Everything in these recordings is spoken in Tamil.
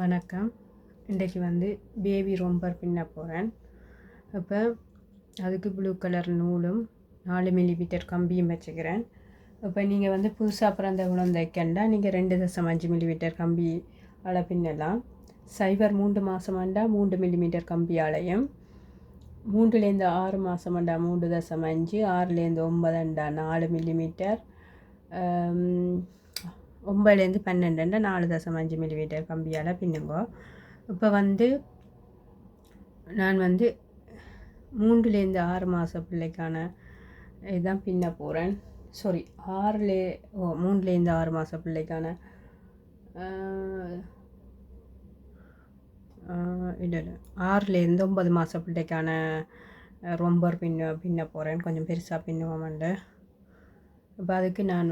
வணக்கம். இன்றைக்கு பேபி ரொம்பர் பின்ன போகிறேன். இப்போ அதுக்கு ப்ளூ கலர் நூலும் 4 மில்லிமீட்டர் கம்பியும் வச்சுக்கிறேன். இப்போ நீங்கள் புதுசாக பிறந்த குழந்தைக்கண்டா நீங்கள் 2.5 மில்லிமீட்டர் கம்பி பின்னலாம். 0-3 மாதமாண்டா 3 மில்லிமீட்டர் கம்பி அலையும், 3லேருந்து 6 மாதமாண்டா 3.5, 6லேருந்து 9 4 மில்லிமீட்டர், 9லேருந்து 12 4.5 மில்லிமீட்டர் கம்பியால் பின்னுங்கோ. இப்போ நான் 3லேருந்து 6 மாத பிள்ளைக்கான இதுதான் பின்ன போகிறேன். சாரி, 3லேருந்து 6 மாத பிள்ளைக்கான இல்லை 6லேருந்து 9 மாத பிள்ளைக்கான ரொம்பர் பின்ன போகிறேன். கொஞ்சம் பெருசாக பின்னுவோம்ண்டு. இப்போ அதுக்கு நான்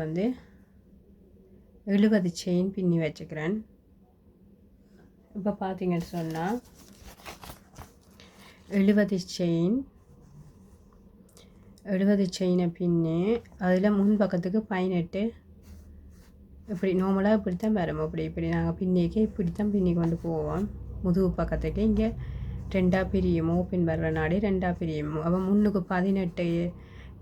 70 செயின் பின்னி வச்சுக்கிறேன். இப்போ பார்த்தீங்கன்னு சொன்னால் 70 செயினை பின்னி அதில் முன் பக்கத்துக்கு 18 இப்படி நார்மலாக இப்படித்தான் வரும். இப்படி நாங்கள் பின்னிக்கு இப்படித்தான் பின்னி கொண்டு போவோம். முதுகு பக்கத்துக்கு இங்கே 2ஆக பிரியும். ஓப்பன் வர்ற நாடி 2ஆக பிரியும். அப்போ முன்னுக்கு 18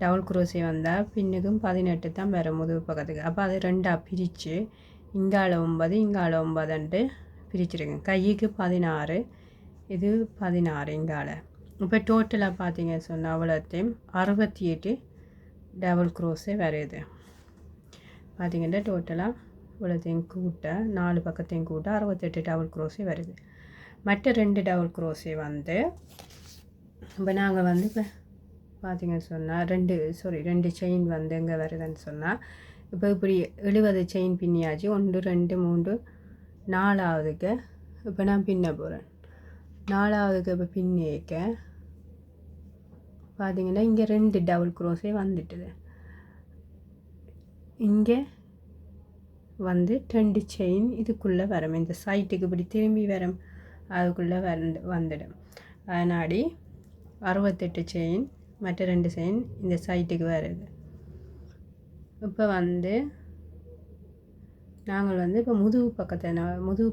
டபுள் குரோசே வந்தால் பின்னுக்கும் 18 தான் வரும் முதுகு பக்கத்துக்கு. அப்போ அது 2ஆக பிரித்து இங்கால 9 இங்கால 9 பிரிச்சுருக்கேன். கைக்கு 16, இது 16 இங்கால. இப்போ டோட்டலாக பார்த்தீங்கன்னு சொன்னால் அவ்வளோத்தையும் 68 டபுள் குரோஸே வருது. பார்த்திங்கன்னா டோட்டலாக இவ்வளோத்தையும் கூட்ட 4 பக்கத்தையும் கூட்ட 68 டபுள் குரோஸே வருது. மற்ற 2 டபுள் குரோஸே இப்போ நாங்கள் இப்போ பார்த்திங்கன்னு சொன்னால் 2 செயின் எங்கே வருதுன்னு சொன்னால், இப்போ இப்படி 70 செயின் பின்னியாச்சு. 1 2 3 4ஆவதுக்கு இப்போ நான் பின்ன போகிறேன். 4ஆவதுக்கு இப்போ பின்னிக்க பார்த்திங்கன்னா இங்கே 2 டபுள் குரோஸே வந்துட்டுது. இங்கே 2 செயின் இதுக்குள்ளே வரும். இந்த சைட்டுக்கு இப்படி திரும்பி வரும், அதுக்குள்ளே வந்துடும். அதனாடி 68 செயின், மற்ற 2 செயின் இந்த சைட்டுக்கு வருது. இப்போ நாங்கள் இப்போ முதுகு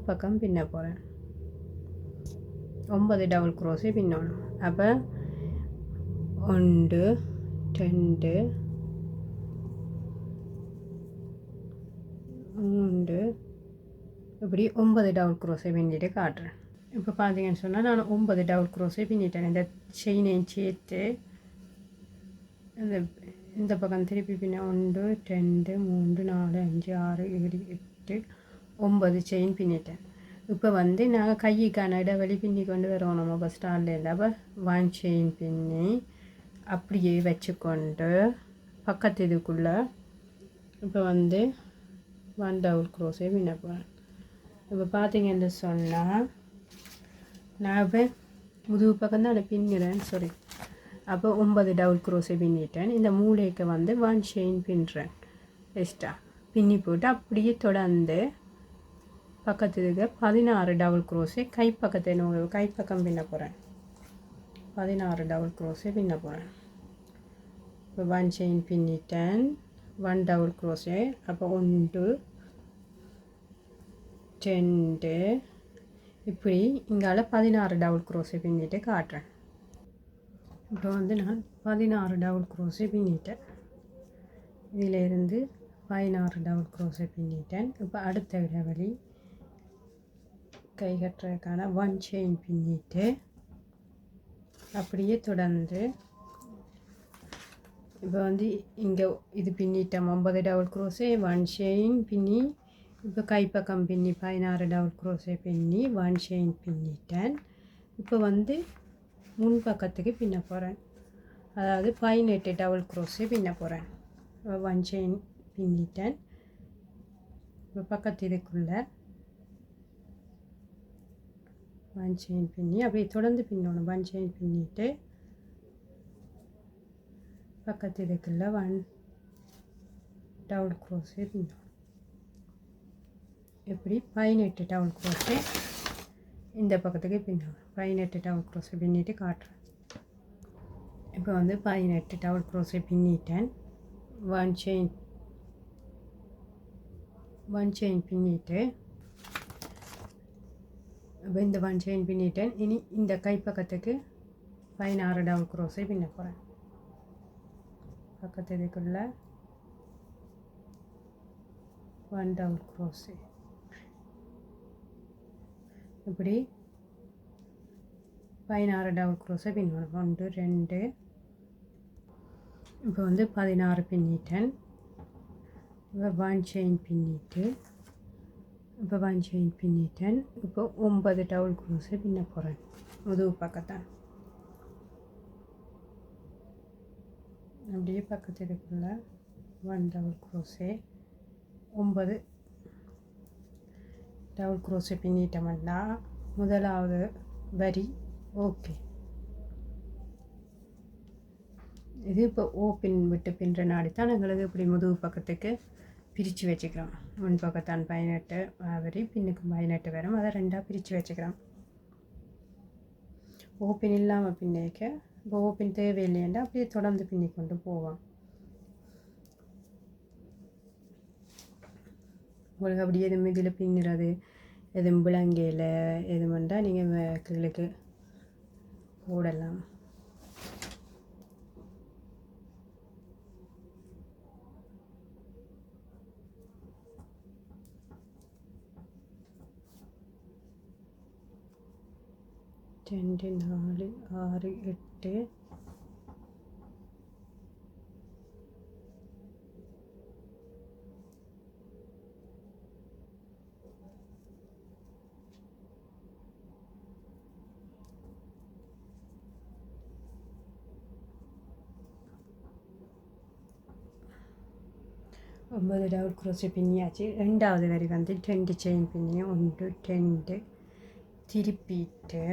பக்கம் பின்ன போகிறேன். 9 டபுள் குரோஸே பின்னணும். அப்போ 1 2 3 இப்படி 9 டபுள் குரோஸை பின்னிட்டு காட்டுறேன். இப்போ பார்த்தீங்கன்னு சொன்னால் நான் 9 டபுள் குரோஸை பின்னிட்டேன். இந்த செயினையும் சேர்த்து இந்த பக்கம் திருப்பி பின்ன 1 2 3 4 5 6 7 8 9 செயின் பின்னிட்டேன். இப்போ நாங்கள் கைக்கான இடைவெளி பின்னி கொண்டு வரோம். நம்ம பஸ் ஸ்டாண்டில் இல்லை. அப்போ 1 செயின் பின்னி அப்படியே வச்சுக்கொண்டு பக்கத்து இதுக்குள்ளே இப்போ 1 டபுள் குரோஸே பின்ன போகிறேன். இப்போ பார்த்தீங்கன்னு சொன்னால் நான் இப்போ முதுகு பக்கம் தான் பின்னுறேன். சாரி, அப்போ 9 டபுள் குரோஸை பின்னிட்டேன். இந்த மூளைக்கு 1 செயின் பின்னுறேன். எக்ஸ்ட்ரா பின்னி போட்டு அப்படியே தொடர்ந்து பக்கத்துக்கு 16 டபுள் குரோஸை கைப்பக்கம் பின்ன போகிறேன். 16 டபுள் குரோஸை பின்ன போகிறேன். இப்போ 1 செயின் பின்னிட்டேன், 1 டபுள் குரோஸை. அப்போ 1 2 இப்படி இங்கால 16 டபுள் குரோஸை பின்னிட்டு காட்டுறேன். இப்போ நான் 16 டபுள் குரோஸை பின்னிட்டேன். இதிலிருந்து 16 டபுள் குரோஸை பின்னிட்டேன். இப்போ அடுத்த இடைவெளி கை கட்டுறதுக்கான 1 செயின் பின்னிட்டு அப்படியே தொடர்ந்து இப்போ இங்கே இது பின்னிட்டேன் 9 டபுள் குரோஸை, 1 செயின் பின்னி. இப்போ கைப்பக்கம் பின்னி 16 டபுள் குரோஸை பின்னி 1 செயின் பின்னிட்டேன். இப்போ முன் பக்கத்துக்கு பின்ன போகிறேன். அதாவது 18 டபுள் குரோஸை பின்ன போகிறேன். 1 செயின் பின்னிட்டேன். இப்போ பக்கத்து இதுக்குள்ளே 1 செயின் பின்னி அப்படியே தொடர்ந்து பின்னணும். 1 செயின் பின்னிட்டு பக்கத்து இதுக்குள்ளே 1 டபுள் குரோஸை பின்னணும். இப்படி 18 டபுள் குரோஸை இந்த பக்கத்துக்கு பின்னணும். 18 டபுள் குரோஸை பின்னிட்டு காட்டுறேன். இப்போ 18 டபுள் குரோஸை பின்னிட்டேன். 1 செயின் பின்னிட்டு இப்போ இந்த 1 செயின் பின்னிட்டேன். இனி இந்த கைப்பக்கத்துக்கு 16 டபுள் க்ரோஸை பின்ன போகிறேன். பக்கத்து இதுக்குள்ள 1 டபுள் க்ரோஸு இப்படி 16 டபுள் க்ரோஸை பின்னணும். 1 2 இப்போ வந்து 16 பின்னிட்டேன். இப்போ 1 செயின் பின்னிட்டு இப்போ 1 செயின் பின்னிட்டேன். இப்போ 9 டபுள் க்ரோஸை பின்ன போகிறேன் முதுகு பக்கத்தான். அப்படியே பக்கத்து இதுக்குள்ள 1 டபுள் க்ரோஸே 9 டபுள் க்ரோஸை பின்னிட்டோம்னா முதலாவது வரி ஓகே. இது இப்போ ஓப்பின் விட்டு பின்ற நாடி தான் எங்களுக்கு இப்படி முதுகு பக்கத்துக்கு பிரித்து வச்சுக்கிறோம். முன் பக்கத்தான் 18 வரி, பின்னுக்கு 18 வரும். அதை 2ஆக பிரித்து வச்சுக்கிறோம். ஓப்பின் இல்லாமல் பின்னிக்க இப்போ ஓப்பின் தேவையில்லைன்னா அப்படியே தொடர்ந்து பின்னி கொண்டு போவோம். உங்களுக்கு அப்படி எதுவும் இதில் பின்னுறது எதுவும் விளங்கையில் எதுவும் வந்தால் நீங்கள் கீழுக்கு போடலாம். ரெண்டு 4 6 8 9 டபுள் க்ரோஸை பின்னியாச்சு. 2வது வரி வந்து 2 செயின் பின்னி 1 2 திருப்பிட்டு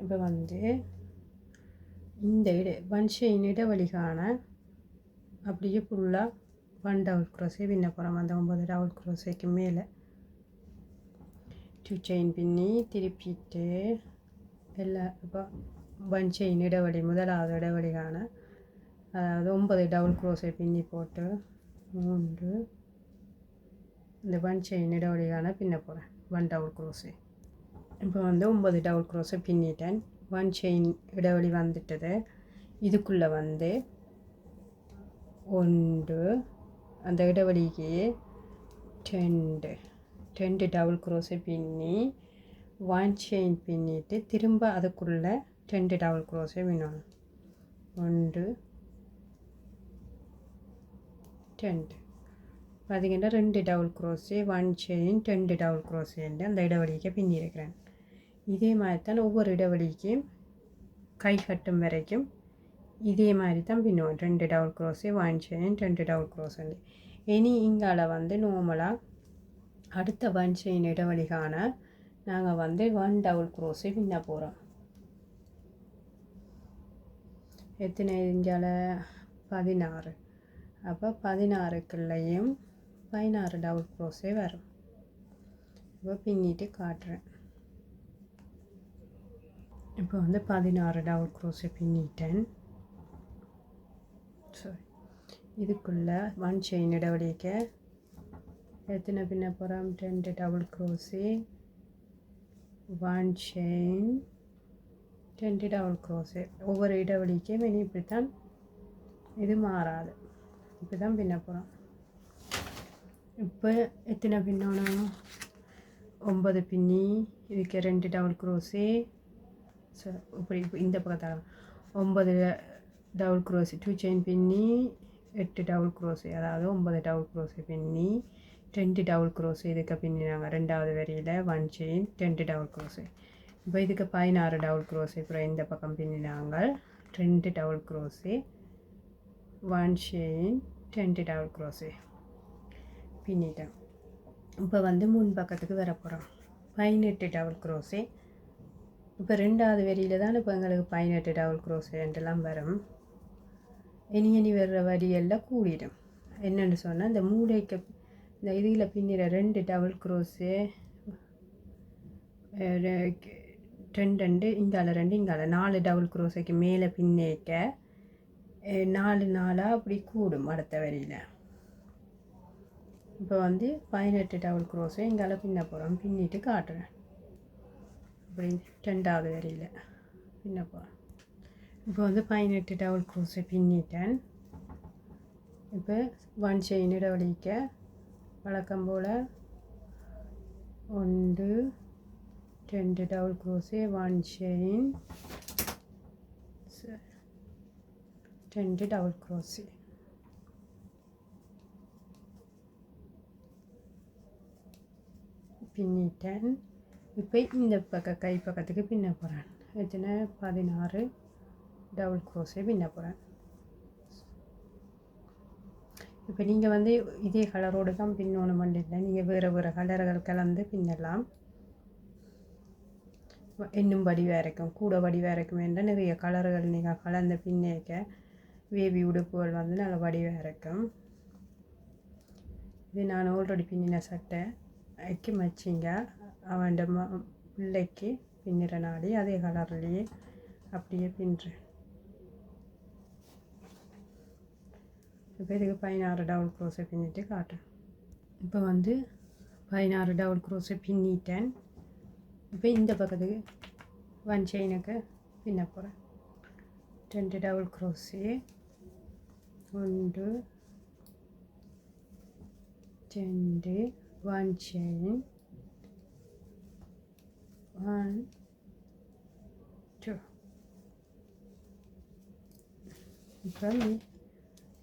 இப்போ வந்து இந்த 1 செயின் இடைவெளிக்கான அப்படியே ஃபுல்லாக 1 டபுள் க்ரோஸை பின்ன போகிறோம். அந்த 9 டபுள் க்ரோஸைக்கு மேலே 2 செயின் பின்னி திருப்பிட்டு எல்லாம் இப்போ 1 செயின் இடைவெளி முதலாவது இடைவெளிக்கான அதாவது 9 டபுள் க்ரோஸை பின்னி போட்டு 3 இந்த 1 செயின் இடைவெளிக்கான பின்ன போகிறேன் 1 டபுள் க்ரோஸு. இப்போ வந்து 9 டபுள் க்ரோஸை பின்னிட்டேன். 1 செயின் இடைவெளி வந்துட்டது. இதுக்குள்ளே வந்து 1 அந்த இடைவெளிக்கு 2 டபுள் க்ரோஸை பின்னி 1 செயின் பின்னிட்டு திரும்ப அதுக்குள்ளே 2 டபுள் க்ரோஸை பின்னணும். 1 2 பார்த்திங்கன்னா 2 double gross 1 chain 2 double gross என்று அந்த இடைவெளிக்கு பின்னிருக்கிறேன். இதே மாதிரி தான் ஒவ்வொரு இடைவெளிக்கும் கை கட்டும் வரைக்கும் இதே மாதிரி தான் பின்னுவோம். 2 double gross 1 chain 2 double cross வந்து இனி இங்கால வந்து நார்மலாக அடுத்த 1 செயின் இடைவெளிக்கான நாங்கள் வந்து 1 டபுள் க்ரோஸை பின்ன போகிறோம். எத்தனை இஞ்சால 16. அப்போ 16க்குள்ளேயும் 16 டபுள் க்ரோஸே வரும். இப்போ பின்னிட்டு காட்டுறேன். இப்போ வந்து 16 டபுள் க்ரோஸை பின்னிட்டேன். சரி, இதுக்குள்ளே 1 செயின் இடைவெளிக்கு எத்தனை பின்ன போகிறோம்? 2 double gross 1 chain 2 double gross. ஒவ்வொரு இடைவெளிக்கும் இனி இப்படித்தான், இது மாறாது, இப்படி தான் பின்ன போகிறோம். இப்போ எத்தனை பின்னணும்? 9 பின்னி இதுக்கு 2 டபுள் க்ரோஸு. இப்படி இந்த பக்கத்தால் 9 டபுள் க்ரோஸு 2 செயின் பின்னி 8 டபுள் க்ரோஸு, அதாவது 9 டபுள் க்ரோஸு பின்னி 2 டபுள் க்ரோஸு இதுக்கு பின்னினாங்க. 2வது வரியில் 1 செயின் 2 டபுள் க்ரோஸு. இப்போ இதுக்கு 16 டபுள் க்ரோஸு. அப்புறம் இந்த பக்கம் பின்னினாங்க 2 double gross 1 chain 2 double crochet பின்னிட்டேன். இப்போ வந்து முன் பக்கத்துக்கு வர போகிறோம். 18 டபுள் க்ரோஸு. இப்போ 2வது வரியில் தான் இப்போ எங்களுக்கு 18 டபுள் க்ரோஸுன்றெல்லாம் வரும். இனி வர்ற வரியெல்லாம் கூடிடும். என்னென்னு சொன்னால் இந்த மூளைக்கு இந்த இதில் பின்னிற 2 டபுள் க்ரோஸு 2 இங்கால 2 இங்கால 4 டபுள் க்ரோஸுக்கு மேலே பின்னேக்க 4 4 அப்படி கூடும் அடுத்த வரியில். இப்போ வந்து 18 டபுள் க்ரோஸே இங்கால பின்ன போகிறோம். பின்னிட்டு காட்டுறேன். இப்படி 2வது வரியில் பின்ன போகிறோம். இப்போ வந்து 18 டபுள் க்ரோஸை பின்னிட்டேன். இப்போ 1 செயின் இடவழிக்க வழக்கம் போல் 1 2 double crochet 1 chain 2 double crochet பின்னிட்டேன். இப்போ இந்த கை பக்கத்துக்கு பின்ன போகிறேன். எத்தனை 16 டபுள் க்ரோஸே பின்ன போகிறேன். இப்போ நீங்கள் வந்து இதே கலரோடு தான் பின்னணும் இல்லை, நீங்கள் வேறு வேறு கலர்கள் கலந்து பின்னலாம். இன்னும் வடிவாக இருக்கும், கூட வடிவாக இருக்கும் என்றால் நிறைய கலர்கள் நீங்கள் கலந்து பின்னேக்க வேவி உடுப்புகள் வந்து நல்ல வடிவாக இருக்கும். இது நான் ஆல்ரெடி பின்னின சட்டை ஐக்கு மச்சிங்க அவன் பிள்ளைக்கு பின்னிற நாடி அதே கலர்லேயே அப்படியே பின்னுறேன். இப்போ இதுக்கு 16 டபுள் க்ரோஸை பின்னிட்டு காட்டுறேன். இப்போ வந்து 16 டபுள் க்ரோஸை பின்னிட்டேன். இப்போ இந்த பக்கத்துக்கு 1 செயினுக்கு பின்ன போகிறேன். 2 டபுள் க்ரோஸே 1 2 1 செயின் 1 2.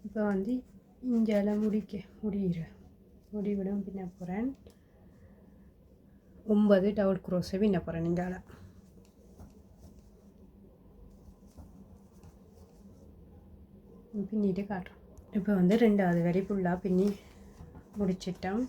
இப்போ வந்து இஞ்சால முடிவிடம் பின்ன போகிறேன். 9 டபுள் க்ரோஸை பின்ன போகிறேன். இங்கால பின்னிட்டு காட்டுறோம். இப்போ வந்து 2வது வரி ஃபுல்லாக பின்னி முடிச்சிட்டோம்.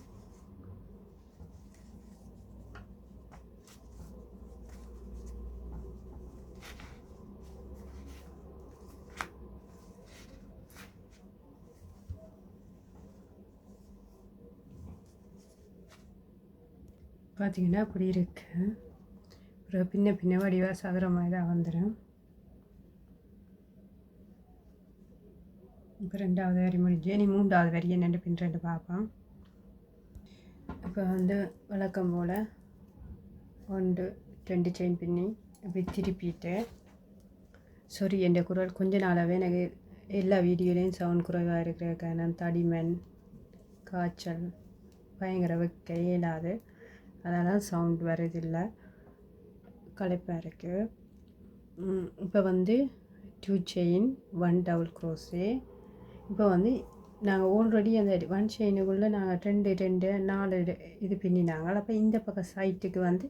பார்த்தீங்கன்னா அப்படி இருக்குது. அப்புறம் பின்ன வடிவாக சதுரமாக தான் வந்துடும். இப்போ 2வது வரி முடிஞ்சு இனி 3வது வரி என்னென்னு பின்னுட்டு பார்ப்போம். இப்போ வந்து வழக்கம் போல் 1 2 செயின் பின்னி அப்படி திருப்பிட்டு சாரி, என் குரல் கொஞ்ச நாளாகவே எனக்கு எல்லா வீடியோலையும் சவுண்ட் குறைவாக இருக்கிற காரணம் தடிமன் காய்ச்சல் பயங்கர வைக்க இயலாது, அதனால் சவுண்ட் வரதில்லை, களைப்பாக இருக்குது. இப்போ வந்து 2 செயின் 1 டபுள் க்ரோஸே. இப்போ வந்து நாங்கள் ஆல்ரெடி அந்த 1 செயினுக்குள்ளே நாங்கள் 2 2 4 இது பின்னினாங்க. அப்போ இந்த பக்கம் சைட்டுக்கு வந்து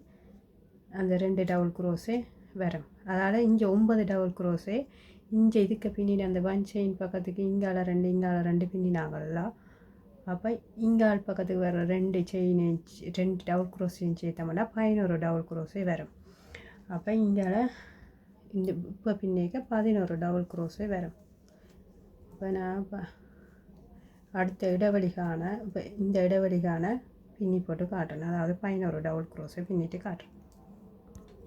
அந்த 2 டபுள் க்ரோஸே வரும். அதனால் இங்கே 9 டபுள் க்ரோஸே இங்கே இதுக்கு பின்னின அந்த 1 செயின் பக்கத்துக்கு இங்கால 2 இங்கால 2 பின்னினாங்கல்ல. அப்போ இங்கால் பக்கத்துக்கு வர 2 செயின் 2 டபுள் க்ரோஸையும் சேர்த்தோம்னா 11 டபுள் க்ரோஸே வரும். அப்போ இங்கால இந்த இப்போ பின்னிக்க 11 டபுள் க்ரோஸே வரும். இப்போ நான் அடுத்த இடைவெளிக்கான இப்போ இந்த இடைவெளிக்கான பின்னி போட்டு காட்டுறேன். அதாவது 11 டபுள் க்ரோஸை பின்னிட்டு காட்டுறேன்.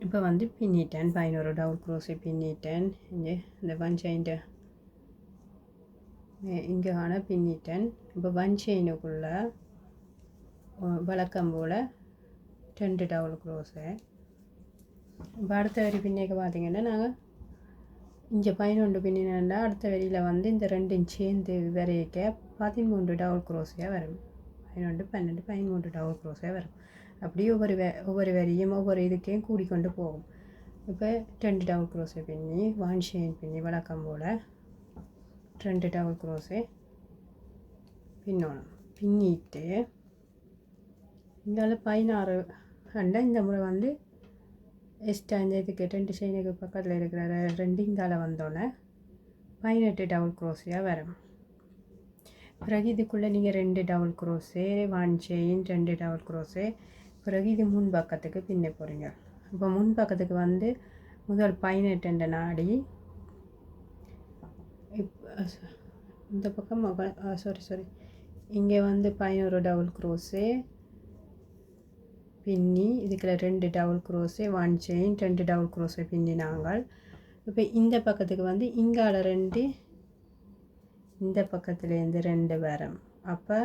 இப்போ வந்து பின்னிட்டேன், 11 டபுள் க்ரோஸை பின்னிட்டேன். இங்கே இந்த 1 செயின்ட்டு இங்கே பின்னிட்டேன். இப்போ 1 செயினுக்குள்ளே வழக்கம் போல் 2 டபுள் க்ரோஸு. இப்போ அடுத்த வரி பின்னிக்க பார்த்தீங்கன்னா நாங்கள் இங்கே 11 பின்னினா அடுத்த வரியில் வந்து இந்த 2 சேர்ந்து வரைக்க 13 டபுள் க்ரோஸியாக வரும். 11 12 13 டபுள் க்ரோஸியாக வரும். அப்படியே ஒவ்வொரு வரியும் ஒவ்வொரு இதுக்கையும் கூடிக்கொண்டு போகும். இப்போ 2 டபுள் க்ரோஸை பின்னி 1 செயின் பின்னி வழக்கம் போல் 2 டபுள் க்ரோஸை பின்னணும். பின்னிட்டு இங்கால 16 கண்ட இந்த முறை வந்து எக்ஸ்ட்ரா இந்த இதுக்கு 2 செயினுக்கு பக்கத்தில் இருக்கிற 2 இங்கால வந்தோன்னே 18 டபுள் க்ரோஸியாக வரும். பிறகு இதுக்குள்ளே நீங்கள் 2 double crochet 1 chain 2 double crochet. பிறகு இது முன் பக்கத்துக்கு பின்ன போகிறீங்க. இப்போ முன் பக்கத்துக்கு வந்து முதல் 18 நாடி இந்த பக்கம் சாரி இங்கே வந்து 11 டபுள் க்ரோஸே பின்னி இதுக்குள்ள 2 double crochet 1 chain 2 double crochet பின்னினாங்கள். இப்போ இந்த பக்கத்துக்கு வந்து இங்கால 2 இந்த பக்கத்துலேருந்து 2 வரும். அப்போ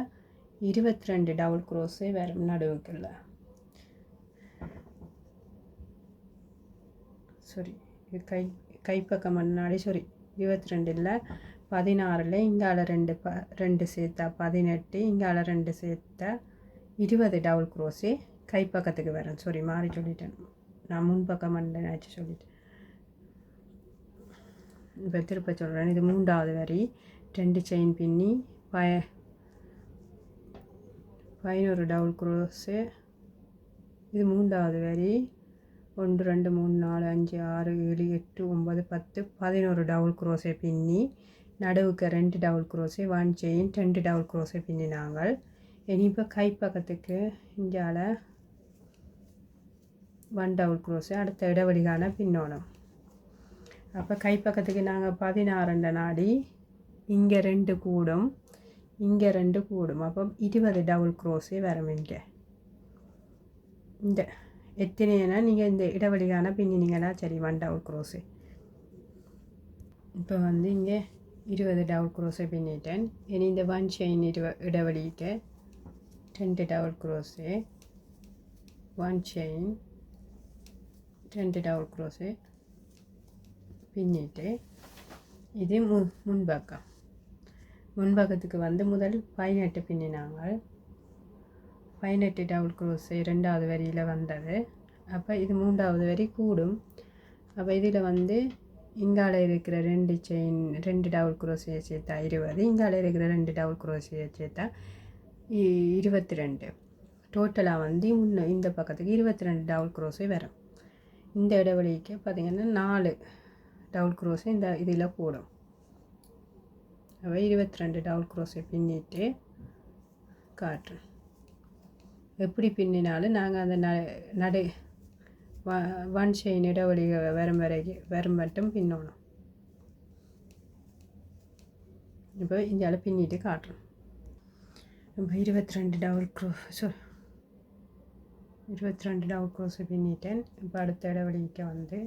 22 டபுள் க்ரோஸே வரும் நடுவுக்குள்ள. சாரி, கைப்பக்கம் முன்னாடி 22 இல்லை 16, இங்கால 2 சேர்த்தா 18, இங்கால 2 சேர்த்தா 20 டபுள் க்ரோஸே கைப்பக்கத்துக்கு வரும். சாரி, மாறி சொல்லிட்டேன், நான் முன்பக்கம் நினச்சி சொல்லிட்டேன். இப்போ திருப்ப சொல்கிறேன். இது 3வது வரி, 2 செயின் பின்னி 11 டபுள் க்ரோஸு. இது 3வது வரி, 1 2 3 4 5 6 7 8 9 10 11 டபுள் க்ரோஸை பின்னி நடுவுக்கு 2 டபுள் க்ரோஸை 1 செயின் 2 டபுள் க்ரோஸை பின்னினாங்கள். இனி இப்போ கைப்பக்கத்துக்கு இங்கால 1 டபுள் க்ரோஸை அடுத்த இடைவெளிக்கான பின்னோணும். அப்போ கைப்பக்கத்துக்கு நாங்கள் 16 நாடி இங்கே 2 கூடும், இங்கே 2 கூடும். அப்போ 20 டபுள் க்ரோஸே வரும். இங்கே இந்த எத்தனைனா நீங்கள் இந்த இடைவெளிக்கான பின்னினீங்கன்னா சரி 1 டபுள் க்ரோஸு. இப்போ இங்கே 20 டபுள் க்ரோஸை பின்னிட்டேன். இனி இந்த 1 செயின் இடைவெளிக்கு 2 double gross, 1 chain 2 double gross பின்னிட்டு இது முன்பக்கத்துக்கு முதல் 18 பின்னினாங்க. 18 டபுள் க்ரோஸு 2வது வரியில் வந்தது. அப்போ இது 3வது வரி கூடும். அப்போ இதில் இங்கால இருக்கிற 2 செயின் 2 டபுள் க்ரோஸையை சேர்த்தா 20, இங்கால இருக்கிற 2 டபுள் க்ரோஸையை சேர்த்தா 22. டோட்டலாக இந்த பக்கத்துக்கு 22 டபுள் க்ரோஸே வரும். இந்த இடைவெளிக்கு பார்த்திங்கன்னா 4 டபுள் க்ரோஸை இந்த இதில் போடும். அப்போ 22 டபுள் க்ரோஸை பின்னிட்டு காட்டுறேன். எப்படி பின்னினாலும் நாங்கள் அந்த நடு 1 செயின் இடைவெளி வரும் மட்டும் பின்னணும். இப்போ இந்தியாவில் பின்னிட்டு காட்டுறோம். இப்போ 22 டபுள் க்ரோஸை பின்னிட்டேன். இப்போ அடுத்த இடைவெளிக்கு 1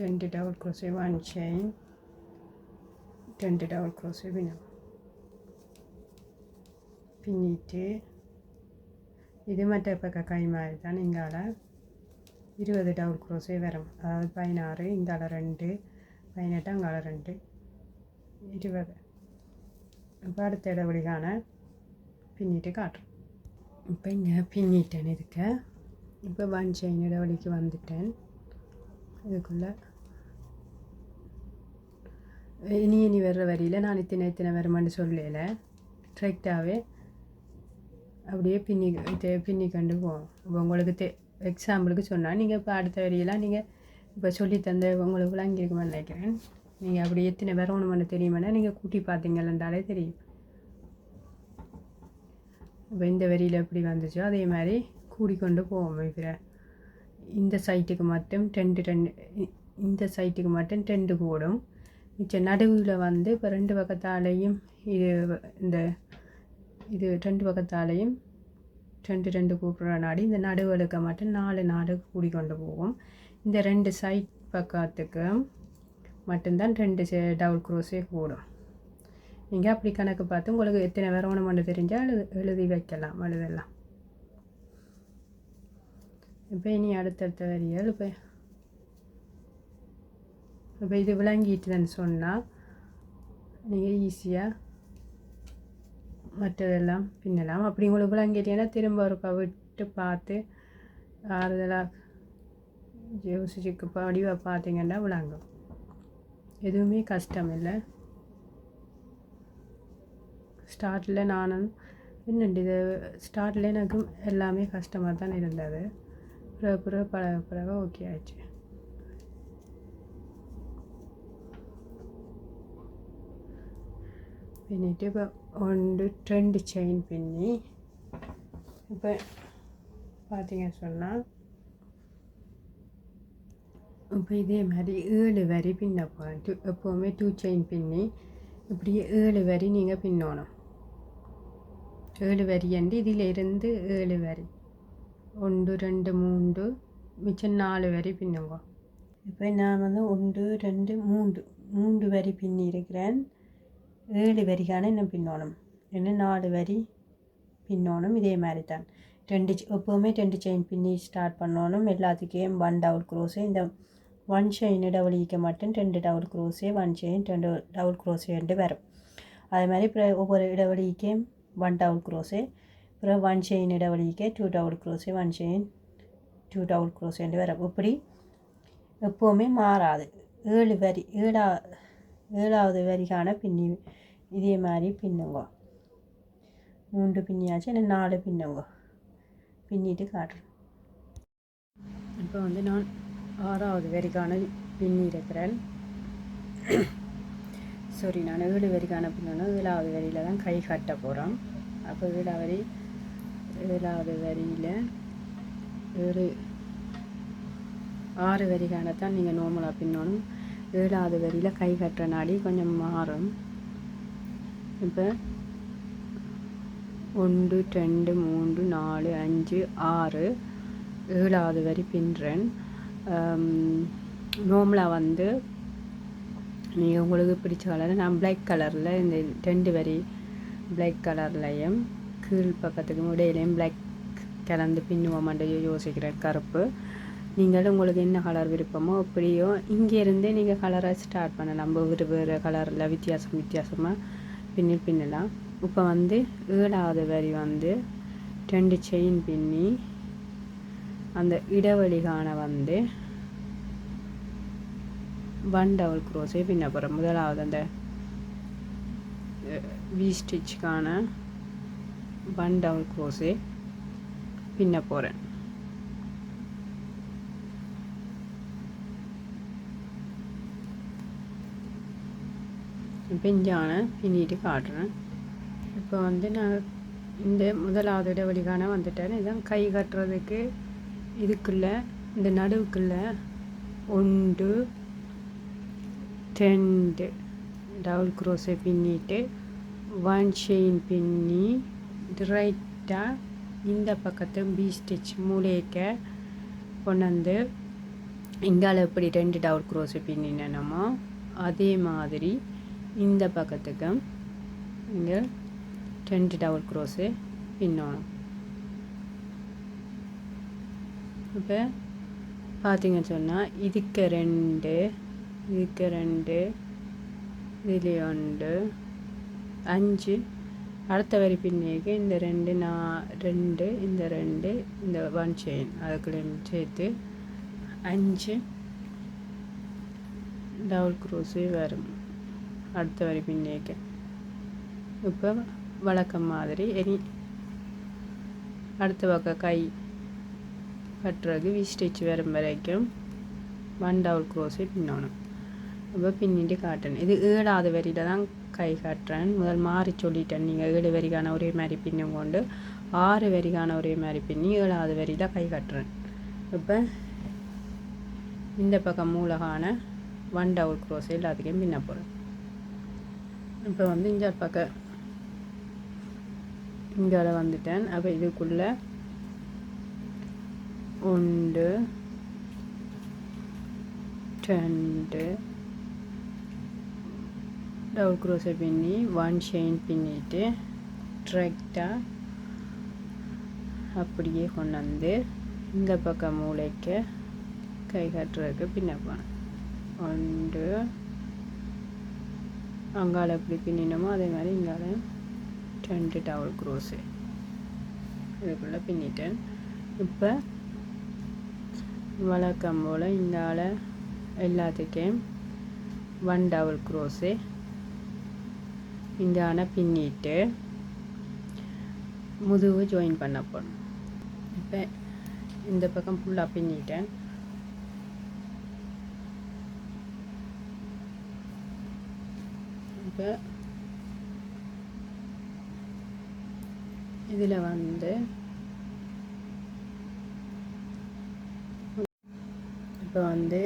2 டபுள் க்ரோஸை 1 செயின் 2 டபுள் க்ரோஸை பின்னிட்டு இது மற்ற பக்க கை மாதிரி தான். இங்கால 20 டபுள் க்ரோஸே வரும். அதாவது 16, இங்கால 2 18, அங்கால 2 20. இப்போ அடுத்த இடைவெளிக்கான பின்னிட்டு காட்டுறோம். இப்போ இங்கே பின்னிட்டேன். இதுக்கு இப்போ 1 செயின் இடைவெளிக்கு வந்துட்டேன். இதுக்குள்ளே இனி வர்ற வரியில் நான் இத்தனை வருமானு சொல்லலை, ஸ்ட்ரைக்டாகவே அப்படியே பின்னி கொண்டு போவோம். இப்போ உங்களுக்கு எக்ஸாம்பிளுக்கு சொன்னால் நீங்கள் இப்போ அடுத்த வரியெல்லாம் நீங்கள் இப்போ சொல்லி தந்த உங்களுக்கு விளங்கியிருக்குமென்னு நினைக்கிறேன். நீங்கள் அப்படி எத்தனை வரணுமென்னு தெரியுமென்னா நீங்கள் கூட்டி பார்த்தீங்கன்னாலே தெரியும். இப்போ இந்த வரியில் எப்படி வந்துச்சோ அதே மாதிரி கூடிக்கொண்டு போவோம். இப்போ இந்த சைட்டுக்கு மட்டும் 2 இந்த சைட்டுக்கு மட்டும் 2 கூடும். மிச்சம் நடுவில் இப்போ 2 பக்கத்தாலையும் இது 2 பக்கத்தாலையும் 2 கூப்பிட்ற நாடி இந்த நடுவலுக்கு மட்டும் 4 கூடி கொண்டு போகும். இந்த 2 சைட் பக்கத்துக்கு மட்டும்தான் 2 டபுள் க்ரோஸே கூடும். நீங்கள் அப்படி கணக்கு பார்த்து உங்களுக்கு எத்தனை வரணுமென்று தெரிஞ்சால் எழுதி வைக்கலாம், எழுதலாம். இப்போ இனி அடுத்தடுத்த வரிகள் இப்போ இது விளங்கிட்டுன்னு சொன்னால் நீங்கள் ஈஸியாக மற்றதெல்லாம் பின்னலாம். அப்படி உங்களுக்கு விளங்கிட்டீங்கன்னா திரும்ப ஒரு விட்டு பார்த்து ஆறுதலாக யோசிச்சுக்கு வடிவாக பார்த்தீங்கன்னா விளங்கும். எதுவுமே கஷ்டம் இல்லை. ஸ்டார்டில் நானும் என்னண்டு இது ஸ்டார்டில் எனக்கும் எல்லாமே கஷ்டமாக தான் இருந்தது. பிறகு ஓகே ஆயிடுச்சு. பின்னிட்டு இப்போ 1 2 செயின் பின்னி இப்போ பார்த்தீங்கன்னு சொன்னால் இப்போ இதே மாதிரி 7 வரி பின்ன போகிறேன். எப்போவுமே 2 செயின் பின்னி இப்படியே 7 வரி நீங்கள் பின்னணும். 7 வரி அண்டு இதில் இருந்து 7 வரி 1 2 3 மிச்சம் 4 வரி பின்னுங்க. இப்போ நான் 1 2 3 வரி பின்னி இருக்கிறேன். 7 வரிக்கான இன்னும் பின்னோணும், இன்னும் 4 வரி பின்னோணும். இதே மாதிரி தான் எப்போவுமே 2 செயின் பின்னி ஸ்டார்ட் பண்ணணும். எல்லாத்துக்கும் 1 டபுள் க்ரோஸே, இந்த 1 செயின் இடைவெளிக்கு மட்டும் 2 double crochet, 1 chain 2 double crochet வரும். அதே மாதிரி ஒவ்வொரு இடைவெளிக்கும் 1 டபுள் க்ரோஸே, அப்புறம் 1 செயின் இடைவெளிக்கு 2 double crochet, 1 chain 2 double crochet வரும். இப்படி எப்போவுமே மாறாது. 7 வரி 7வது வரிக்கான பின்னி இதே மாதிரி பின்னுங்க. 3 பின்னியாச்சு, இன்னும் 4 பின்னுங்க. பின்னிட்டு காட்டுறேன். இப்போ வந்து நான் 6வது வரிக்கான பின்னி இருக்கிறேன். சாரி, நான் 7 வரிக்கான பின்னோன்னா 7வது வரியில் தான் கை கட்ட போகிறோம். அப்போ 7வது வரியில் 6 வரிக்கான தான் நீங்கள் நார்மலாக பின்னணும். 7வது வரியில் கை கட்டுற நாடி கொஞ்சம் மாறும். இப்போ 1 2 3 4 5 6 7வது வரி பின்னுறேன். நார்மலாக வந்து நீங்கள் உங்களுக்கு பிடிச்ச கலர், நான் பிளாக் கலரில் இந்த 2 வரி பிளாக் கலர்லையும் கீழ் பக்கத்துக்கு இடையிலையும் பிளாக் கலந்து பின்னுவோம்ன்ற யோசிக்கிறேன், கருப்பு. நீங்கள் உங்களுக்கு என்ன கலர் விருப்பமோ அப்படியோ இங்கேருந்தே நீங்கள் கலரை ஸ்டார்ட் பண்ணலாம். வேறு வேறு கலரில் வித்தியாசமாக பின்னலாம். இப்போ வந்து 7வது வரி வந்து 2 செயின் பின்னி அந்த இடைவெளிக்கான வந்து 1 டபுள் க்ரோஸே பின்ன போகிறேன். முதலாவது அந்த வி ஸ்டிச்சுக்கான 1 டபுள் க்ரோஸே பின்ன போகிறேன். பிஞ்சான பின்னிட்டு காட்டுறேன். இப்போ வந்து நான் இந்த முதலாவது இடைவெளிக்கான வந்துட்டேன். இதான் கை கட்டுறதுக்கு இதுக்குள்ளே இந்த நடுவுக்குள்ளே 1 2 டபுள் க்ரோஸை பின்னிட்டு 1 செயின் பின்னி ரைட்டாக இந்த பக்கத்து பி ஸ்டிச் மூளைக்க கொண்டு வந்து இங்கால எப்படி 2 டபுள் க்ரோஸை பின்னினோமோ அதே மாதிரி இந்த பக்கத்துக்கு இங்கே 2 டபுள் க்ரோஸு பின்னணும். இப்போ பார்த்தீங்கன்னு சொன்னால் இதுக்கு 2 இதில் 1 5 அடுத்த வரி பின்னிக்கு இந்த 2 இந்த 2 இந்த 1 செயின் அதுக்குள்ளே சேர்த்து 5 டபுள் க்ரோஸே வரும் அடுத்த வரி பின்னிக்கு. இப்போ வழக்கம் மாதிரி இனி அடுத்த பக்கம் கை கட்டுறது வி ஸ்டிச் வரும் வரைக்கும் 1 டபுள் க்ரோஸே பின்னணும். இப்போ பின்னிட்டு காட்டணும். இது 7வது வரியில் தான் கை கட்டுறேன். முதல் மாறி சொல்லிட்டேன். நீங்கள் 7 வரிக்கான ஒரே மாதிரி பின்னும் கொண்டு 6 வரிக்கான ஒரே மாதிரி பின்னி 7வது வரியில் கை கட்டுறேன். இப்போ இந்த பக்கம் மூலகான 1 டபுள் க்ரோஸே எல்லாத்துக்கும் பின்ன போகிறேன். இப்போ வந்து இந்த பக்கம் இங்கே வந்துட்டேன். அப்போ இதுக்குள்ளே 1 2 டபுள் க்ரோஸை பின்னி 1 செயின் பின்னிட்டு ட்ரெக்டாக அப்படியே கொண்டு வந்து இந்த பக்கம் மூளைக்கு கை கட்டுறதுக்கு பின்னப்பேன். 1 அங்கால எப்படி பின்னினோமோ அதே மாதிரி இங்கால 2 டபுள் க்ரோஸு இதுக்குள்ளே பின்னிட்டேன். இப்போ வழக்கம் போல் இங்கால எல்லாத்துக்கும் 1 டபுள் க்ரோஸு இந்தான பின்னிட்டு முதுகு ஜாயின் பண்ண போகணும். இப்போ இந்த பக்கம் ஃபுல்லாக பின்னிட்டேன். இப்போ இதில் வந்து இப்போ வந்து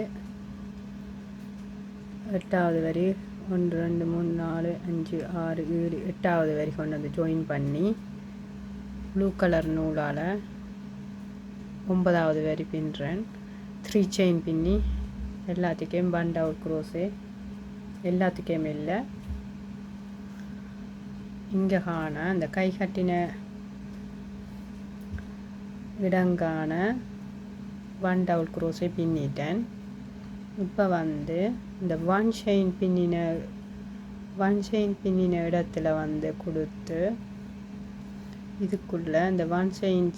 8வது வரி 1 2 3 4 5 6 7 8வது வரி கொண்டு வந்து ஜாயின் பண்ணி ப்ளூ கலர் நூலால் 9வது வரி பின்னுறேன். 3 செயின் பின்னி எல்லாத்துக்கும் 1 டபுள் க்ரோஸு எல்லாத்துக்கும் இல்லை இங்கே காண அந்த கை கட்டின இடங்கான 1 டபுள் குரோஸை பின்னிட்டேன். இப்போ வந்து இந்த ஒன் செயின் பின்னின இடத்துல வந்து கொடுத்து இதுக்குள்ள இந்த ஒன் செயின்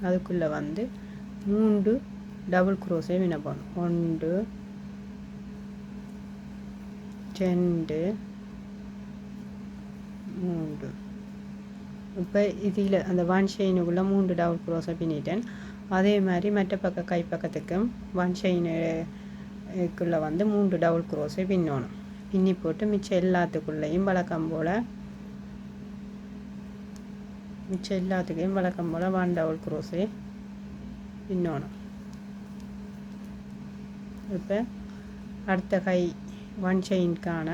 அதுக்குள்ளே வந்து 3 டபுள் குரோஸை வினப்போம். 1 2 3. இப்போ இதில் அந்த ஒன் செயினுக்குள்ளே 3 டபுள் குரோஸை பின்னிட்டேன். அதே மாதிரி மற்ற கை பக்கத்துக்கும் ஒன் செயினுக்குள்ளே வந்து 3 டபுள் குரோஸை பின்னணும். பின்னி போட்டு மிச்சம் எல்லாத்துக்குள்ளேயும் வழக்கம் போல் 1 டபுள் குரோஸை பின்னணும். இப்போ அடுத்த கை ஒன் செயின்கான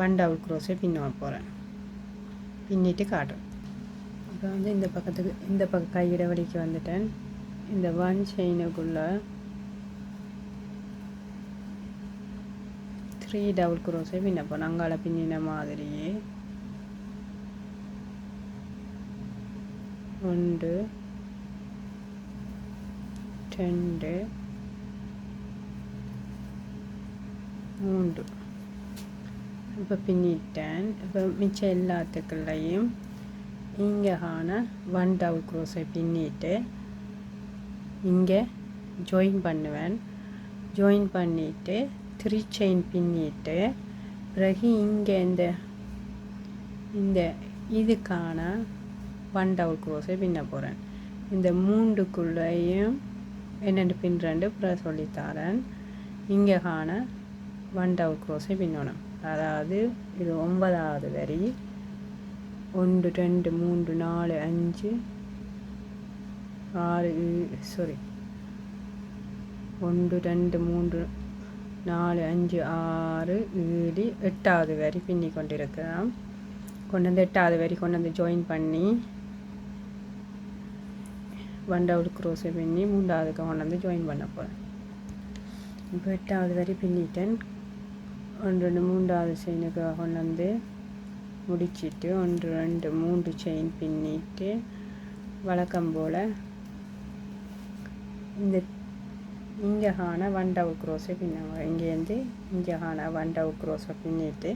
1 டபுள் குரோஸை பின்ன போகிறேன். பின்னிட்டு காட்டுறேன். இப்போ வந்து இந்த பக்கம் கை இடைவெளிக்கு வந்துட்டேன். இந்த ஒன் செயினுக்குள்ள 3 டபுள் குரோஸை பின்னப்போம். அங்கால பின்னின மாதிரியே 1 2 3. இப்போ பின்னிட்டேன். இப்போ மிச்சம் எல்லாத்துக்குள்ளேயும் இங்கே காண 1 டபுள் குரோஸை பின்னிட்டு இங்கே ஜாயின் பண்ணுவேன். ஜாயின் பண்ணிவிட்டு 3 செயின் பின்னிட்டு பிறகு இங்கே இந்த இதுக்கான 1 டபுள் குரோஸை பின்ன போகிறேன். இந்த 3க்குள்ளேயும் என்னென்று பின்னுறேன்னு பிறகு சொல்லித்தரேன். இங்கே காண 1 டபுள் குரோஸை பின்னணும். அதாவது இது 9வது வரி. 1 2 3 4 5 6 1 2 3 4 5 6 7 8வது வரி பின்னி கொண்டிருக்கிறோம். கொண்டு வந்து 8வது வரி கொண்டு வந்து ஜாயின் பண்ணி 1 டபுள் குரோஸை பின்னி 3வதுக்கு கொண்டு வந்து ஜாயின் பண்ண போகிறேன். இப்போ 8வது வரி பின்னிட்டேன். 1 2 3வது செயினுக்கு கொண்டு வந்து முடிச்சிட்டு 1 2 3 செயின் பின்னிட்டு வழக்கம் போல் இங்கே காண 1 டபுள் குரோஸை பின்னுங்க. இங்கேருந்து இங்கே காண 1 டபுள் குரோஸை பின்னிட்டு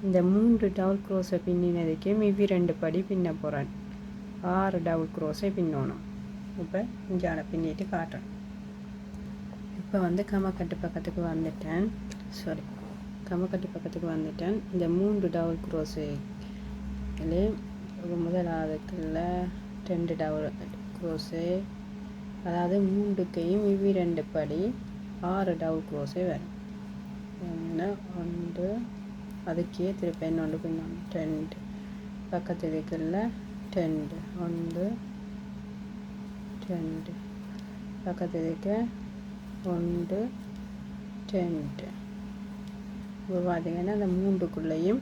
இந்த 3 டபுள் குரோஸை பின்னினதுக்கே மீதி 2 படி பின்ன போகிறேன். 6 டபுள் குரோஸை பின்னணும். இப்போ இங்கே பின்னிட்டு காட்டுறேன். இப்போ வந்து கமக்கட்டு பக்கத்துக்கு வந்துட்டேன். இந்த 3 டபுள் குரோஸு முதலாவதுக்குள்ள 2 டபுள் குரோஸு, அதாவது 3க்கையும் இவ்வி 2 படி 6 டபுள் குரோஸே வரும். 1 அதுக்கே திருப்பி இன்னொன்று பின்னணும். 2 பக்கத்து இதுக்குள்ள 2 1 2 பக்கத்து இதுக்கு 1 2. இப்போ பார்த்தீங்கன்னா அந்த 3க்குள்ளேயும்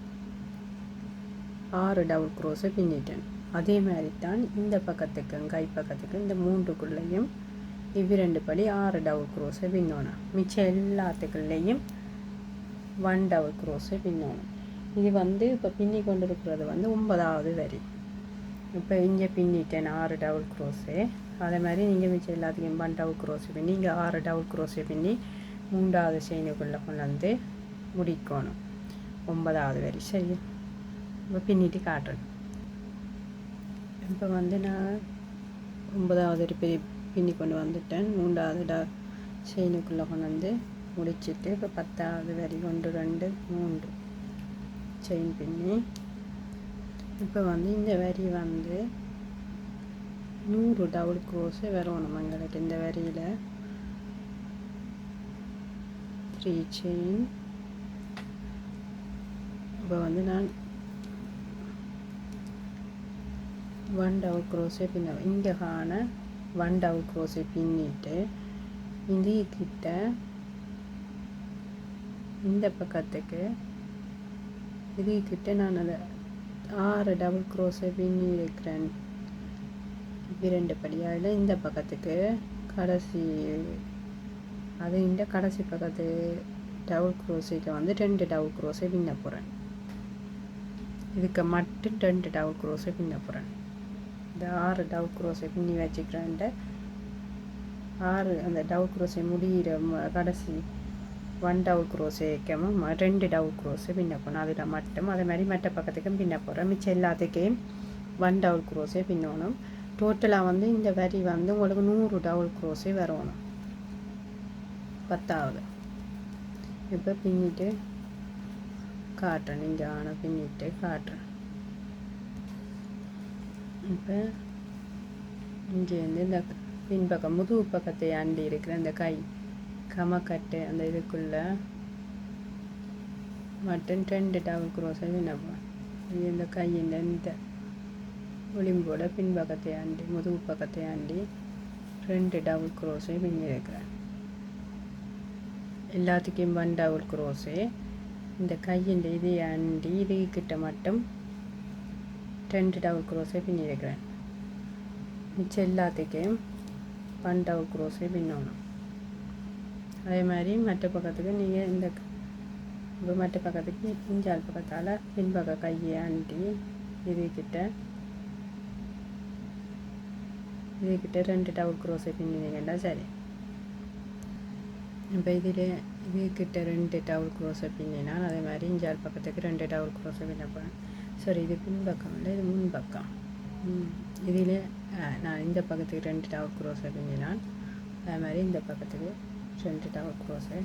6 டபுள் குரோஸை பின்னிட்டேன். அதே மாதிரி தான் இந்த பக்கத்துக்கும் கை பக்கத்துக்கு இந்த 3க்குள்ளேயும் இவ்வி 2 படி 6 டபுள் குரோஸை பின்னணும். மிச்சம் எல்லாத்துக்குள்ளேயும் 1 டபுள் குரோஸை பின்னணும். இது வந்து இப்போ பின்னி கொண்டு இருக்கிறது வந்து 9வது வரி. இப்போ இங்கே பின்னிட்டேன் 6 டபுள் குரோஸு. அதே மாதிரி நீங்கள் மிச்சம் எல்லாத்துக்கும் 1 டபுள் குரோஸை பின்னி இங்கே 6 டபுள் குரோஸை பின்னி 3வது செயினுக்குள்ளே கொண்டு வந்து முடிக்கணும் 9வது வரி. சரி, இப்போ பின்னிட்டு காட்டுறேன். இப்போ வந்து நான் 9வது வரி பின்னி கொண்டு வந்துட்டேன். 3வது செயினுக்குள்ளே கொண்டு வந்து முடிச்சுட்டு இப்போ 10வது வரி 1 2 3 செயின் பின்னி இப்போ வந்து இந்த வரி வந்து 100 டபுள் குரோஸே வரணும் எங்களுக்கு. இந்த வரியில் 3 செயின். இப்போ வந்து நான் 1 டபுள் குரோஸே பின்ன இங்கே காண 1 டபுள் குரோஸை பின்னிட்டு கிட்ட இந்த பக்கத்துக்கு இதுக்கிட்ட நான் அதை 6 டபுள் குரோஸை பின்னி இருக்கிறேன். 2 படியால் இந்த பக்கத்துக்கு கடைசி அது இந்த கடைசி பக்கத்துட்ட டபுள் குரோஸேக்கு வந்து 2 டபுள் குரோஸே பின்ன போகிறேன். இதுக்கு மட்டும் 2 டபுள் குரோஸே பின்ன போகிறேன். இந்த 6 டபுள் குரோஸை பின்னி வச்சுக்கிறேன். 6 அந்த டபுள் குரோஸை முடிகிற கடைசி 1 டபுள் குரோஸேக்கமும் 2 டபுள் குரோஸை பின்ன போகணும். அதில் மட்டும் அதே மாதிரி மற்ற பக்கத்துக்கும் பின்ன போகிறேன். மிச்சம் எல்லாத்துக்கும் 1 டபுள் குரோஸே பின்னணும். டோட்டலாக வந்து இந்த வரி வந்து உங்களுக்கு 100 டபுள் குரோஸே வரணும். 10வது இப்போ பின்னிட்டு காட்டுறேன். இங்கே ஆனால் பின்னிட்டு காட்டுறேன். இப்போ இங்கேருந்து இந்த பின்பக்கம் முதுகு பக்கத்தை ஆண்டி இருக்கிற அந்த கை கமக்கட்டு அந்த இதுக்குள்ளே மட்டும் 2 டபுள் குரோஸை பின்னப்போம். இந்த கையின் இந்த ஒளிம்போட பின்பக்கத்தை ஆண்டி முதுகு பக்கத்தை ஆண்டி 2 டபுள் குரோஸை பின்னிருக்கிறேன். எல்லாத்துக்கும் 1 டபுள் குரோஸே இந்த கையின் இதை ஆண்டி இதுக்கிட்ட மட்டும் 2 டபுள் குரோஸை பின்னிருக்கிறேன். மிச்சம் எல்லாத்துக்கும் 1 டபுள் குரோஸை பின்னணும். அதே மாதிரி மற்ற பக்கத்துக்கு நீங்கள் இந்த இப்போ மற்ற பக்கத்துக்கு இஞ்சால் பக்கத்தால் பின்பக்க கையை ஆண்டி இதுக்கிட்ட 2 டபுள் குரோஸை பின்னினீங்கன்னா சரி. இப்போ இதில் இதுக்கிட்ட 2 டபுள் குரோஸை பின்னினால் அதே மாதிரி இஞ்சால் பக்கத்துக்கு 2 டபுள் குரோஸை பின்னப்பேன். சரி, இது பின்பக்கம் இல்லை, இது முன்பக்கம். இதில் நான் இந்த பக்கத்துக்கு 2 டபுள் குரோஸை பின்னினால் அதே மாதிரி இந்த பக்கத்துக்கு 2 டபுள் குரோஸை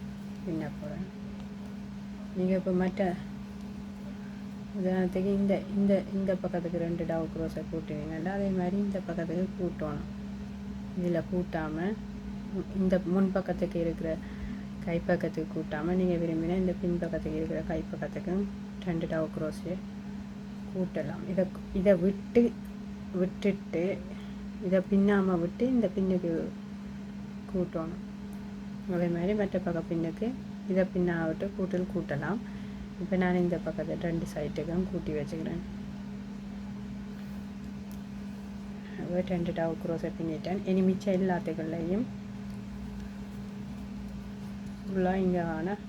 பின்ன போகிறேன். நீங்கள் இப்போ மற்ற உதாரணத்துக்கு இந்த இந்த இந்த பக்கத்துக்கு 2 டபுள் குரோஸை கூட்டுவீங்கன்னா அதே மாதிரி இந்த பக்கத்துக்கு கூட்டணும். இதில் கூட்டாமல் இந்த முன்பக்கத்துக்கு இருக்கிற கைப்பக்கத்துக்கு கூட்டாமல் நீங்கள் விரும்பினா இந்த பின்பக்கத்துக்கு இருக்கிற கைப்பக்கத்துக்கும் 2 டபுள் குரோஸை கூட்டலாம். இதை விட்டுட்டு இதை பின்னாமல் விட்டு இந்த பின்னுக்கு கூட்டணும். அதே மாதிரி மற்ற பக்க பின்னுக்கு இதை பின்னாவிட்டு கூட்டலாம். இப்போ நான் இந்த பக்கத்தை 2 சைட்டுக்கும் கூட்டி வச்சுக்கிறேன். 2 டபுள் குரோஸை பின்னிட்டேன். இனி மிச்சம் எல்லாத்துக்குள்ளேயும் ஃபுல்லாக இங்கே ஆனால்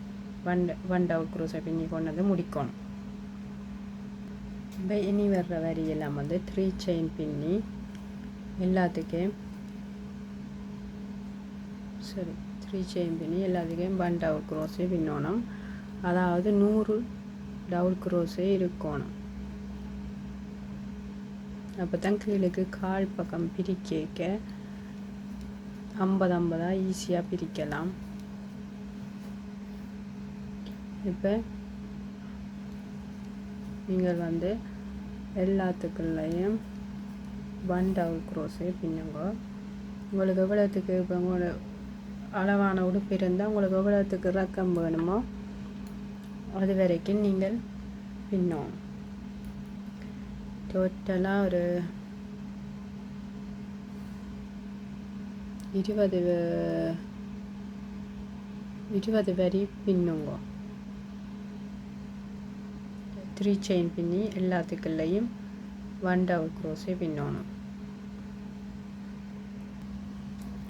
1 டபுள் குரோஸை பின்னி கொண்டு வந்து முடிக்கணும். இப்போ இனி வர்ற வரியெல்லாம் வந்து 3 செயின் பின்னி எல்லாத்துக்கும் 3 செயின் பின்னி எல்லாத்துக்கும் 1 டபுள் குரோஸே பின்னணும். அதாவது 100 டபுள் குரோஸே இருக்கணும். அப்போ தான் கீழுக்கு கால் பக்கம் பிரிக்க 50-50 ஈஸியாக பிரிக்கலாம். இப்போ நீங்கள் வந்து எல்லாத்துக்குள்ளேயும் 1 டபுள் குரோஸே பின்னுங்க. உங்களுக்கு எவ்வளோத்துக்கு இப்போ உங்களோட அளவான உடுப்பு இருந்தால் உங்களுக்கு எவ்வளோத்துக்கு ரக்கம் வேணுமோ அது வரைக்கும் நீங்கள் பின்னோம். டோட்டலாக ஒரு 20 வரி பின்னுங்க. 3 செயின் பின்னி எல்லாத்துக்குள்ளேயும் 1 டபுள் குரோஸே பின்னணும்.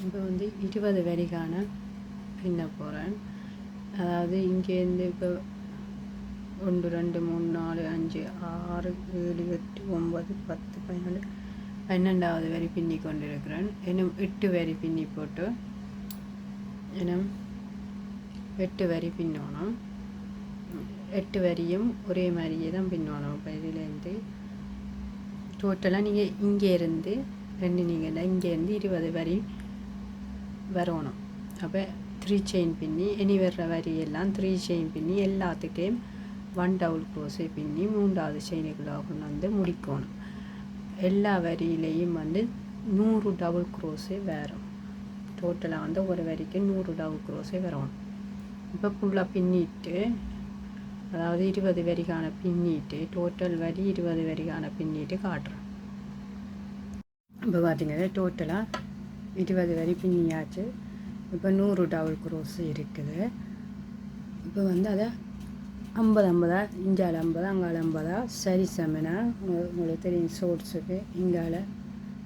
இப்போ வந்து 20 வரிக்கான பின்ன போகிறேன். அதாவது இங்கேருந்து இப்போ 1 2 3 4 5 6 7 8 9 10 11 12வது வரி பின்னி கொண்டிருக்கிறேன். இன்னும் 8 வரி பின்னி போட்டு இன்னும் 8 வரி பின்னணும். 8 வரியும் ஒரே மாதிரியே தான் பின்னணும். இப்போ இதுலேருந்து டோட்டலாக நீங்கள் இங்கேருந்து இங்கேருந்து 20 வரி வரணும். அப்போ 3 செயின் பின்னி இனி வர்ற வரியெல்லாம் 3 செயின் பின்னி எல்லாத்துக்கும் 1 டபுள் குரோஸை பின்னி 3வது செயினுக்குள்ளே கொண்டு வந்து முடிக்கணும். எல்லா வரியிலையும் வந்து 100 டபுள் குரோஸே வரும். டோட்டலாக வந்து ஒரு வரிக்கு 100 டபுள் குரோஸே வரணும். இப்போ ஃபுல்லாக பின்னிட்டு அதாவது 20 வரிக்கான பின்னிட்டு டோட்டல் வரி 20 வரிக்கான பின்னிட்டு காட்டுறேன். இப்போ பார்த்தீங்கன்னா டோட்டலாக 20 வரி பின்னியாச்சு. இப்போ 100 டபுள் குரோஸ் இருக்குது. இப்போ வந்து அதை 50-50 இங்கால 50 அங்கால 50 சரி சமனாக உங்களுக்கு தெரியும். ஷோர்ட்ஸுக்கு இங்கால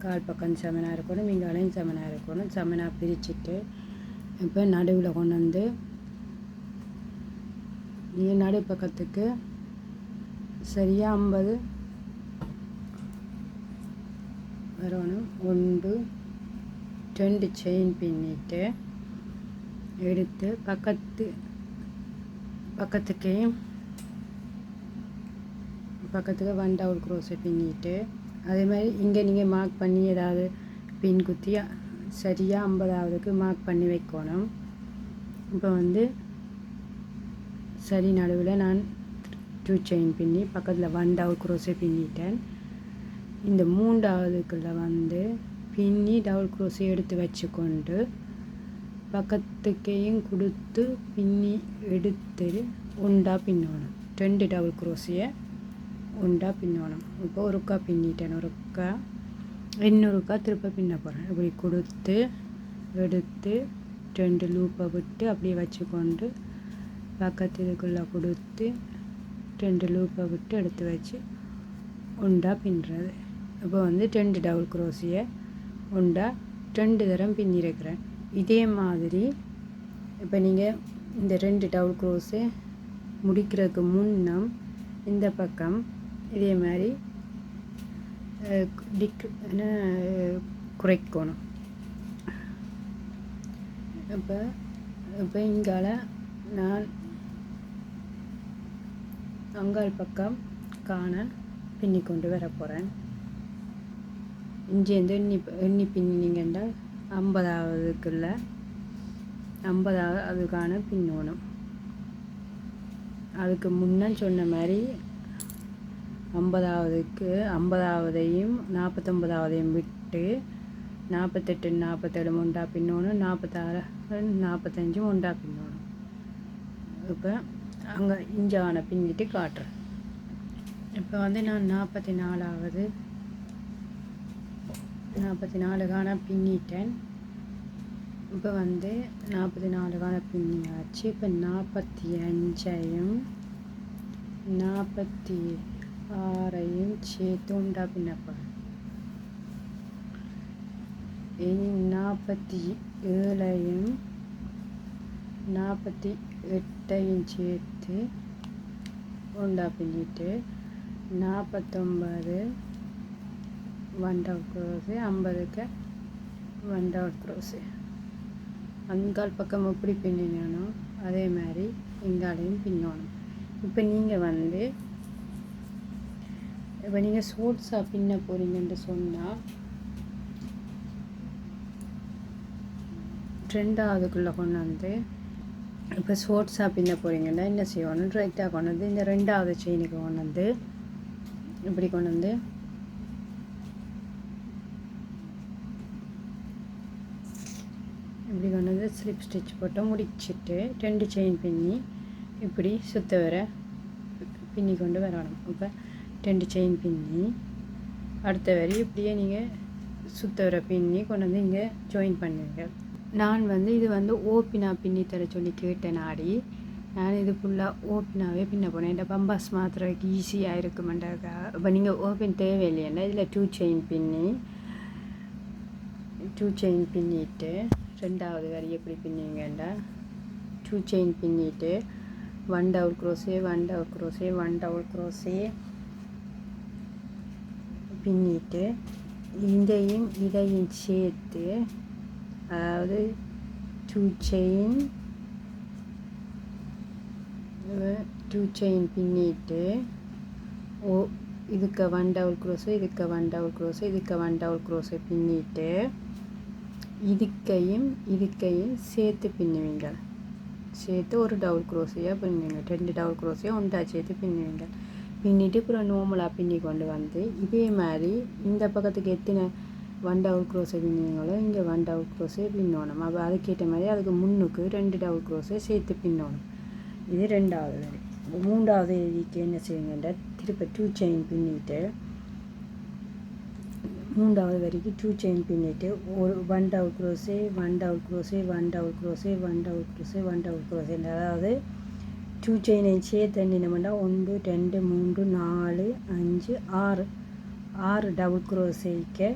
கால் பக்கம் சமனாக இருக்கணும், இங்காலையும் சமனாக இருக்கணும். சமனாக பிரிச்சுட்டு இப்போ நடுவில் கொண்டு வந்து நீங்கள் நடுப்பக்கத்துக்கு சரியாக 50 வரணும். 1 2 செயின் பின்னிட்டு எடுத்து பக்கத்துக்கு 1 டபுள் க்ரோஷே பின்னிட்டு அதே மாதிரி இங்கே நீங்கள் மார்க் பண்ணி ஏதாவது பின் குத்தி சரியாக 50ஆவதுக்கு மார்க் பண்ணி வைக்கணும். இப்போ வந்து சரி நடுவில் நான் 2 செயின் பின்னி பக்கத்தில் 1 டபுள் க்ரோஷே பின்னிட்டேன். இந்த 3ஆவதுக்குள்ளே வந்து பின்னி டபுள் க்ரோஷே எடுத்து வச்சுக்கொண்டு பக்கத்துக்கையும் கொடுத்து பின்னி எடுத்து உண்டா பின்னணும். 2 டபுள் க்ரோஷியை உண்டா பின்னணும். இப்போ ஒருக்கா பின்னிட்டேன், ஒருக்கா இன்னொருக்கா திருப்ப பின்ன போகிறேன். இப்படி கொடுத்து எடுத்து 2 லூப்பை விட்டு அப்படியே வச்சுக்கொண்டு பக்கத்து இதுக்குள்ளே கொடுத்து 2 லூப்பை விட்டு எடுத்து வச்சு உண்டா பின்னுறது. இப்போ வந்து 2 டபுள் க்ரோஷியை உண்டா 2 தரம் பின்னிருக்கிறேன். இதே மாதிரி இப்போ நீங்கள் இந்த 2 டபுள் க்ரோஷே முடிக்கிறதுக்கு முன்னம் இந்த பக்கம் இதே மாதிரி குறைக்கணும். இப்போ இங்கால நான் அங்கால் பக்கம் காண பின்னி கொண்டு வர போகிறேன். இங்கேருந்து எண்ணி பின்னிங்கன்னா 50ஆவதுக்குள்ள 50ஆவது அதுக்கான பின்னணும். அதுக்கு முன்னே சொன்ன மாதிரி 50ஆவதையும் 49ஆவதையும் விட்டு 48 47 உண்டா பின்னணும், 46 45 உண்டா பின்னணும். இப்போ அங்கே இஞ்சான பின்னிட்டு காட்டுறேன். இப்போ வந்து நான் 44 பின்னிட்டேன். இப்போ வந்து 44 பின்னியாச்சு. இப்போ 45ஐயும் 46ஐயும் சேர்த்து உண்டா பின்னப்போம். இனி 47ஐயும் 48ஐயும் சேர்த்து உண்டா பின்னிட்டு 49 1 டபுள் க்ரோஷே 50க்கு 1 டபுள் க்ரோஷே. அங்கால் பக்கம் எப்படி பின்னினோ அதே மாதிரி இங்காலையும் பின்னணும். இப்போ நீங்கள் ஷோர்ட்ஸாக பின்ன போகிறீங்கன்னு சொன்னால் 2ஆவதுக்குள்ளே கொண்டு வந்து இப்போ ஷோர்ட்ஸாக பின்ன போகிறீங்கன்னா என்ன செய்யணும், ரைட்டாக கொண்டு வந்து இந்த 2ஆவது செயினுக்கு கொண்டு வந்து இப்படி கொண்டு வந்து இப்படி கொண்டு வந்து ஸ்லிப் ஸ்டிச் போட்டு முடிச்சுட்டு 2 செயின் பின்னி இப்படி சுற்ற வர பின்னி கொண்டு வரணும். இப்போ 2 செயின் பின்னி அடுத்த வரி இப்படியே நீங்கள் சுற்ற வர பின்னி கொண்டு வந்து இங்கே ஜாயின் பண்ணுவீங்க. நான் வந்து இது வந்து ஓப்பினாக பின்னி தர சொல்லி கேட்டேன். நான் இது ஃபுல்லாக ஓப்பினாகவே பின்ன போனேன். இந்த பம்பாஸ் மாத்திரக்கு ஈஸியாக இருக்குமெண்டாக்கா. இப்போ நீங்கள் ஓப்பன் தேவையில்லைன்னா இதில் 2 செயின் பின்னிட்டு 2ஆவது வரி எப்படி பின்னிங்கன்னா 2 செயின் பின்னிட்டு 1 double crochet 1 double crochet 1 double crochet பின்னிட்டு இதையும் சேர்த்து அதாவது 2 செயின் பின்னிட்டு இதுக்கு 1 டபுள் க்ரோஷே இதுக்கு 1 டபுள் க்ரோஷே இதுக்கு 1 டபுள் க்ரோஷே பின்னிட்டு இதுக்கையும் சேர்த்து பின்னுவீங்க. சேர்த்து ஒரு டபுள் க்ரோஷியாக பின்னுவீங்க. 2 டபுள் க்ரோஷியாக ஒன்றா சேர்த்து பின்னுவீங்க. பின்னிட்டு அப்புறம் நார்மலாக பின்னி கொண்டு வந்து இதே மாதிரி இந்த பக்கத்துக்கு எத்தனை 1 டபுள் க்ரோஷே பின்னுவீங்களோ இங்கே 1 டபுள் க்ரோஷே பின்னணும். அப்போ அதுக்கேற்ற மாதிரி அதுக்கு முன்னுக்கு 2 டபுள் க்ரோஷே சேர்த்து பின்னணும். இது 2ஆவது வரி. 3ஆவது வரிக்கு என்ன செய்யுங்கன்னா திருப்ப 2 செயின் பின்னிட்டு 3ஆவது வரிக்கு 2 செயின் பின்னிட்டு ஒரு 1 double crochet 1 double crochet 1 double crochet 1 double crochet 1 double crochet அதாவது 2 செயினை சேர்த்து என்னென்னா 1 2 3 4 5 6 டபுள் க்ரோஷேக்கு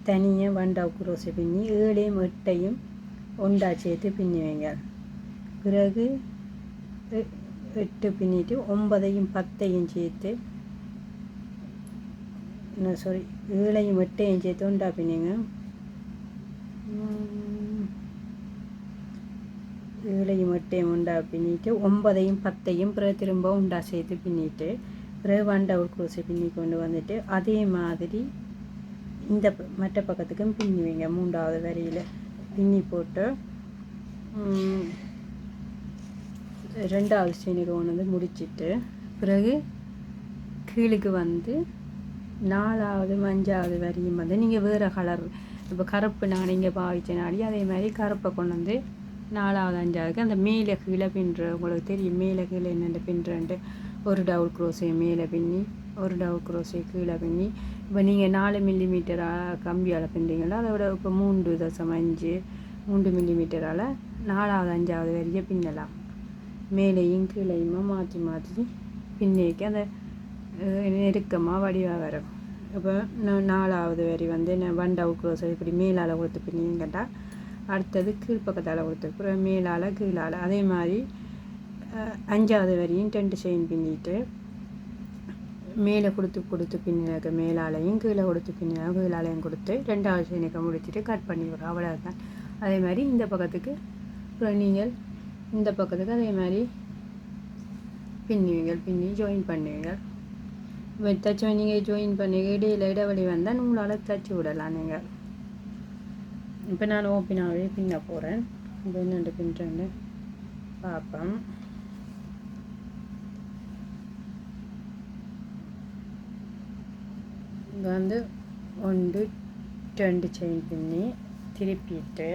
தனியாக 1 டபுள் க்ரோஷே பின்னி 7ஐயும் 8ஐயும் ஒன்றா சேர்த்து பின்னுவீங்க. பிறகு 8 பின்னிட்டு 9ஐயும் 10ஐயும் சேர்த்து சாரி 7ஐயும் 8ஐயும் சேர்த்து உண்டா பின்னிங்க. 7ஐயும் 8ஐயும் உண்டா பின்னிட்டு 9ஐயும் 10ஐயும் பிறகு திரும்ப உண்டா சேர்த்து பின்னிட்டு பிறகு 1 டபுள் க்ரோஷே பின்னி கொண்டு வந்துட்டு அதே மாதிரி இந்த மற்ற பக்கத்துக்கும் பின்னுவீங்க. 3வது வரியில் பின்னி போட்டு 2வது செயினுக்கு கொண்டு வந்து முடிச்சிட்டு பிறகு கீழுக்கு வந்து 4வது 5வது வரியும் வந்து நீங்கள் வேறு கலர் இப்போ கருப்பு நான் இங்கே பாவிச்சனாடி அதே மாதிரி கருப்பை கொண்டு வந்து 4வது 5வதுக்கு அந்த மேலே கீழே பின்னுற உங்களுக்கு தெரியும். மேலே கீழே என்னென்ன பின்னுறன்ட்டு ஒரு டபுள் க்ரோஷே மேலே பின்னி ஒரு டபுள் க்ரோஷே கீழே பின்னி இப்போ நீங்கள் 4 மில்லிமீட்டராக கம்பியால் பின்னுறீங்களா அதை விட இப்போ 3.5 3 மில்லிமீட்டரால் 4வது 5வது வரியை பின்னலாம். மேலேயும் கீழையுமா மாற்றி மாற்றி பின்னிக்கு அந்த நெருக்கமாக வடிவாக வரும். இப்போ 4வது வரி வந்து 1 டபுள் க்ரோஷே இப்படி மேலால் கொடுத்து பின்னிங்கட்டா அடுத்தது கீழ்ப்பக்கத்தால் கொடுத்து அப்புறம் மேலால் கீழால் அதே மாதிரி 5வது வரியும் 2 செயின் பின்னிட்டு மேலே கொடுத்து பின்னினாக்க மேலாலையும் கீழே கொடுத்து பின்னினாக்க கீழாலையும் கொடுத்து 2வது செயினுக்கு முடிச்சுட்டு கட் பண்ணி விடுறோம். அவ்வளோதான். அதே மாதிரி இந்த பக்கத்துக்கு அப்புறம் நீங்கள் இந்த பக்கத்துக்கு அதே மாதிரி பின்னுவீங்க. பின்னி ஜாயின் பண்ணுவீங்க. தச்சு நீங்கள் ஜாயின் பண்ணி இடையில் இடைவெளி வந்தால் நூலால் தச்சு விடலாம் நீங்கள். இப்போ நான் ஓப்பனாகவே பின்ன போகிறேன். இப்போ என்னென்று பின்னுறேன்னு பார்ப்பேன். இங்கே வந்து 1 2 செயின் பின்னி திருப்பிட்டு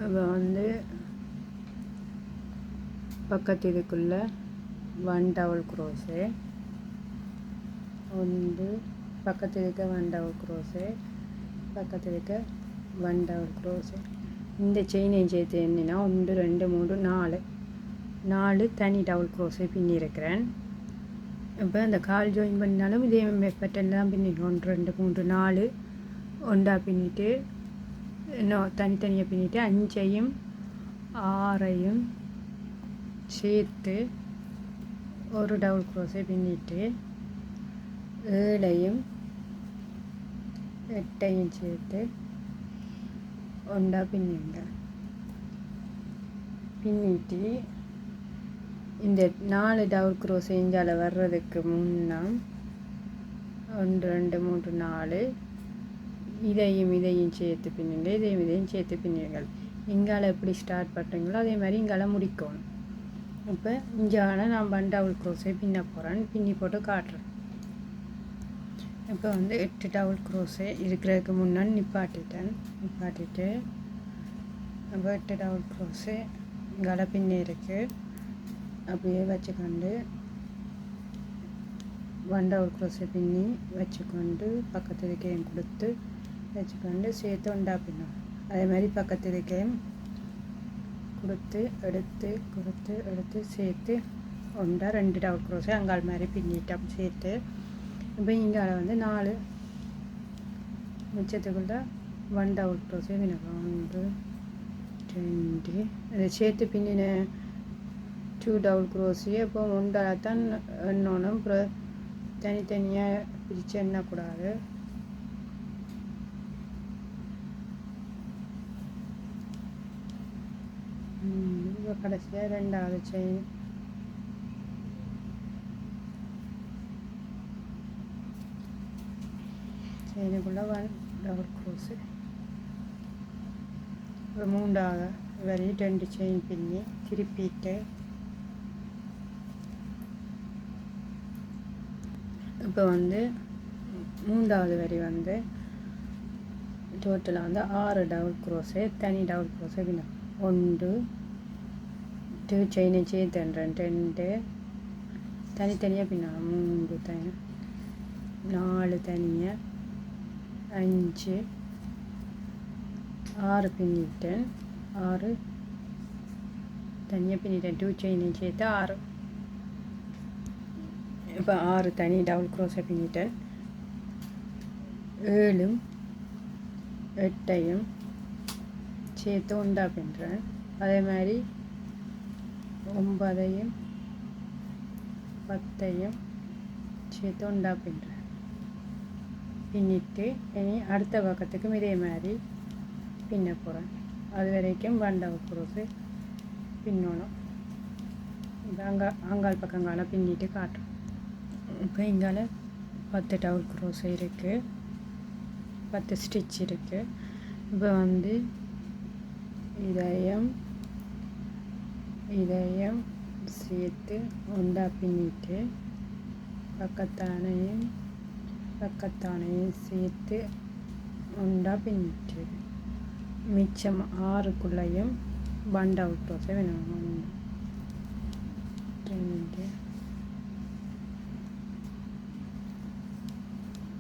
இப்போ வந்து பக்கத்து இதுக்குள்ளே 1 டபுள் க்ரோஷே பக்கத்து இருக்க 1 டபுள் க்ரோஷே பக்கத்து இருக்க 1 டபுள் க்ரோஷே இந்த செயினையும் சேர்த்து என்னன்னா 1 2 3 4 தனி டபுள் க்ரோஷே பின்னிருக்கிறேன். இப்போ அந்த கால் ஜாயின் பண்ணினாலும் இதே பேட்டர்ன் தான் பின்னிடும். 1 2 3 4 ஒன்றா பின்னிட்டு இன்னும் தனித்தனியாக பின்னிட்டு 5ஐயும் 6ஐயும் சேர்த்து ஒரு டபுள் க்ரோஷே பின்னிட்டு 7ஐயும் 8ஐயும் சேர்த்து ஒன்றா பின்னிங்க. பின்னிட்டு இந்த 4 டபுள் க்ரோஷே இஞ்சால் வர்றதுக்கு முன்னா 1 2 3 4 இதையும் சேர்த்து பின்னுங்க. இதையும் சேர்த்து பின்னுங்கள். இங்கால எப்படி ஸ்டார்ட் பண்ணுறீங்களோ அதே மாதிரி இங்கால முடிக்கணும். இப்போ இங்கால நான் 1 டபுள் க்ரோஷே பின்ன போகிறேன். பின்னி போட்டு காட்டுறேன். இப்போ வந்து 8 டபுள் க்ரோஷே இருக்கிறதுக்கு முன்னாடி நிப்பாட்டிட்டு அப்போ 8 டபுள் க்ரோஷே இங்கால பின்னி இருக்குது அப்படியே வச்சுக்கொண்டு 1 டபுள் க்ரோஷே பின்னி வச்சுக்கொண்டு பக்கத்து இருக்கையும் கொடுத்து வச்சுக்கொண்டு சேர்த்து ஒன்றா பின்னும். அதே மாதிரி பக்கத்து இருக்கையும் கொடுத்து எடுத்து சேர்த்து ஒன்றா 2 டபுள் க்ரோஷே அங்கால் மாதிரி பின்னிட்டு அப்படி சேர்த்து இப்போ இங்கால வந்து 4 மிச்சத்துக்குள்ள 1 டபுள் க்ரோஷே பின்னும். 1 2 அதை சேர்த்து பின்னின 2 டபுள் க்ரோஷே அப்போ ஒன்றால் தான் எண்ணணும். அப்புறம் தனித்தனியாக பிரித்து எண்ணக்கூடாது. இப்போ கடைசியாக 2வது செயினுக்குள்ளே 1 டபுள் க்ரோஷே இப்போ 3வது வரி 2 செயின் பின்னி திருப்பிட்டு இப்போ வந்து 3வது வரி வந்து டோட்டலாக வந்து 6 டபுள் க்ரோஷே தனி டபுள் க்ரோஷே பின்ன 1 2 செயினை சேர்த்துன்றேன் 2 தனித்தனியாக பின்னணும். 3 தனி 4 தனியாக 5 6 பின்னிட்டேன். 6 தனியாக பின்னிட்டேன். 2 செயினை சேர்த்து 6 இப்போ 6 தனி டபுள் க்ரோஷே பின்னிட்டேன். 7 8ஐயும் சேர்த்து உண்டா பின்னுறேன். அதே மாதிரி 9ஐயும் 10ஐயும் சேர்த்து உண்டா பின்னுறேன். பின்னிட்டு இனி அடுத்த பக்கத்துக்கும் இதே மாதிரி பின்ன போகிறேன். அது வரைக்கும் பண்டவு குரோஸு பின்னணும். இப்போ அங்கால் பக்கங்கால பின்னிட்டு காட்டுறோம். இப்போ இங்கால 10 டபுள் குரோஸ் இருக்குது, 10 ஸ்டிச் இருக்குது. இப்போ வந்து இதையும் சேர்த்து உண்டா பின்னிட்டு பக்கத்தானையும் சேர்த்து உண்டா பின்னிட்டு மிச்சம் 6க்குள்ளேயும் பண்டா விட்டு வேணும். 2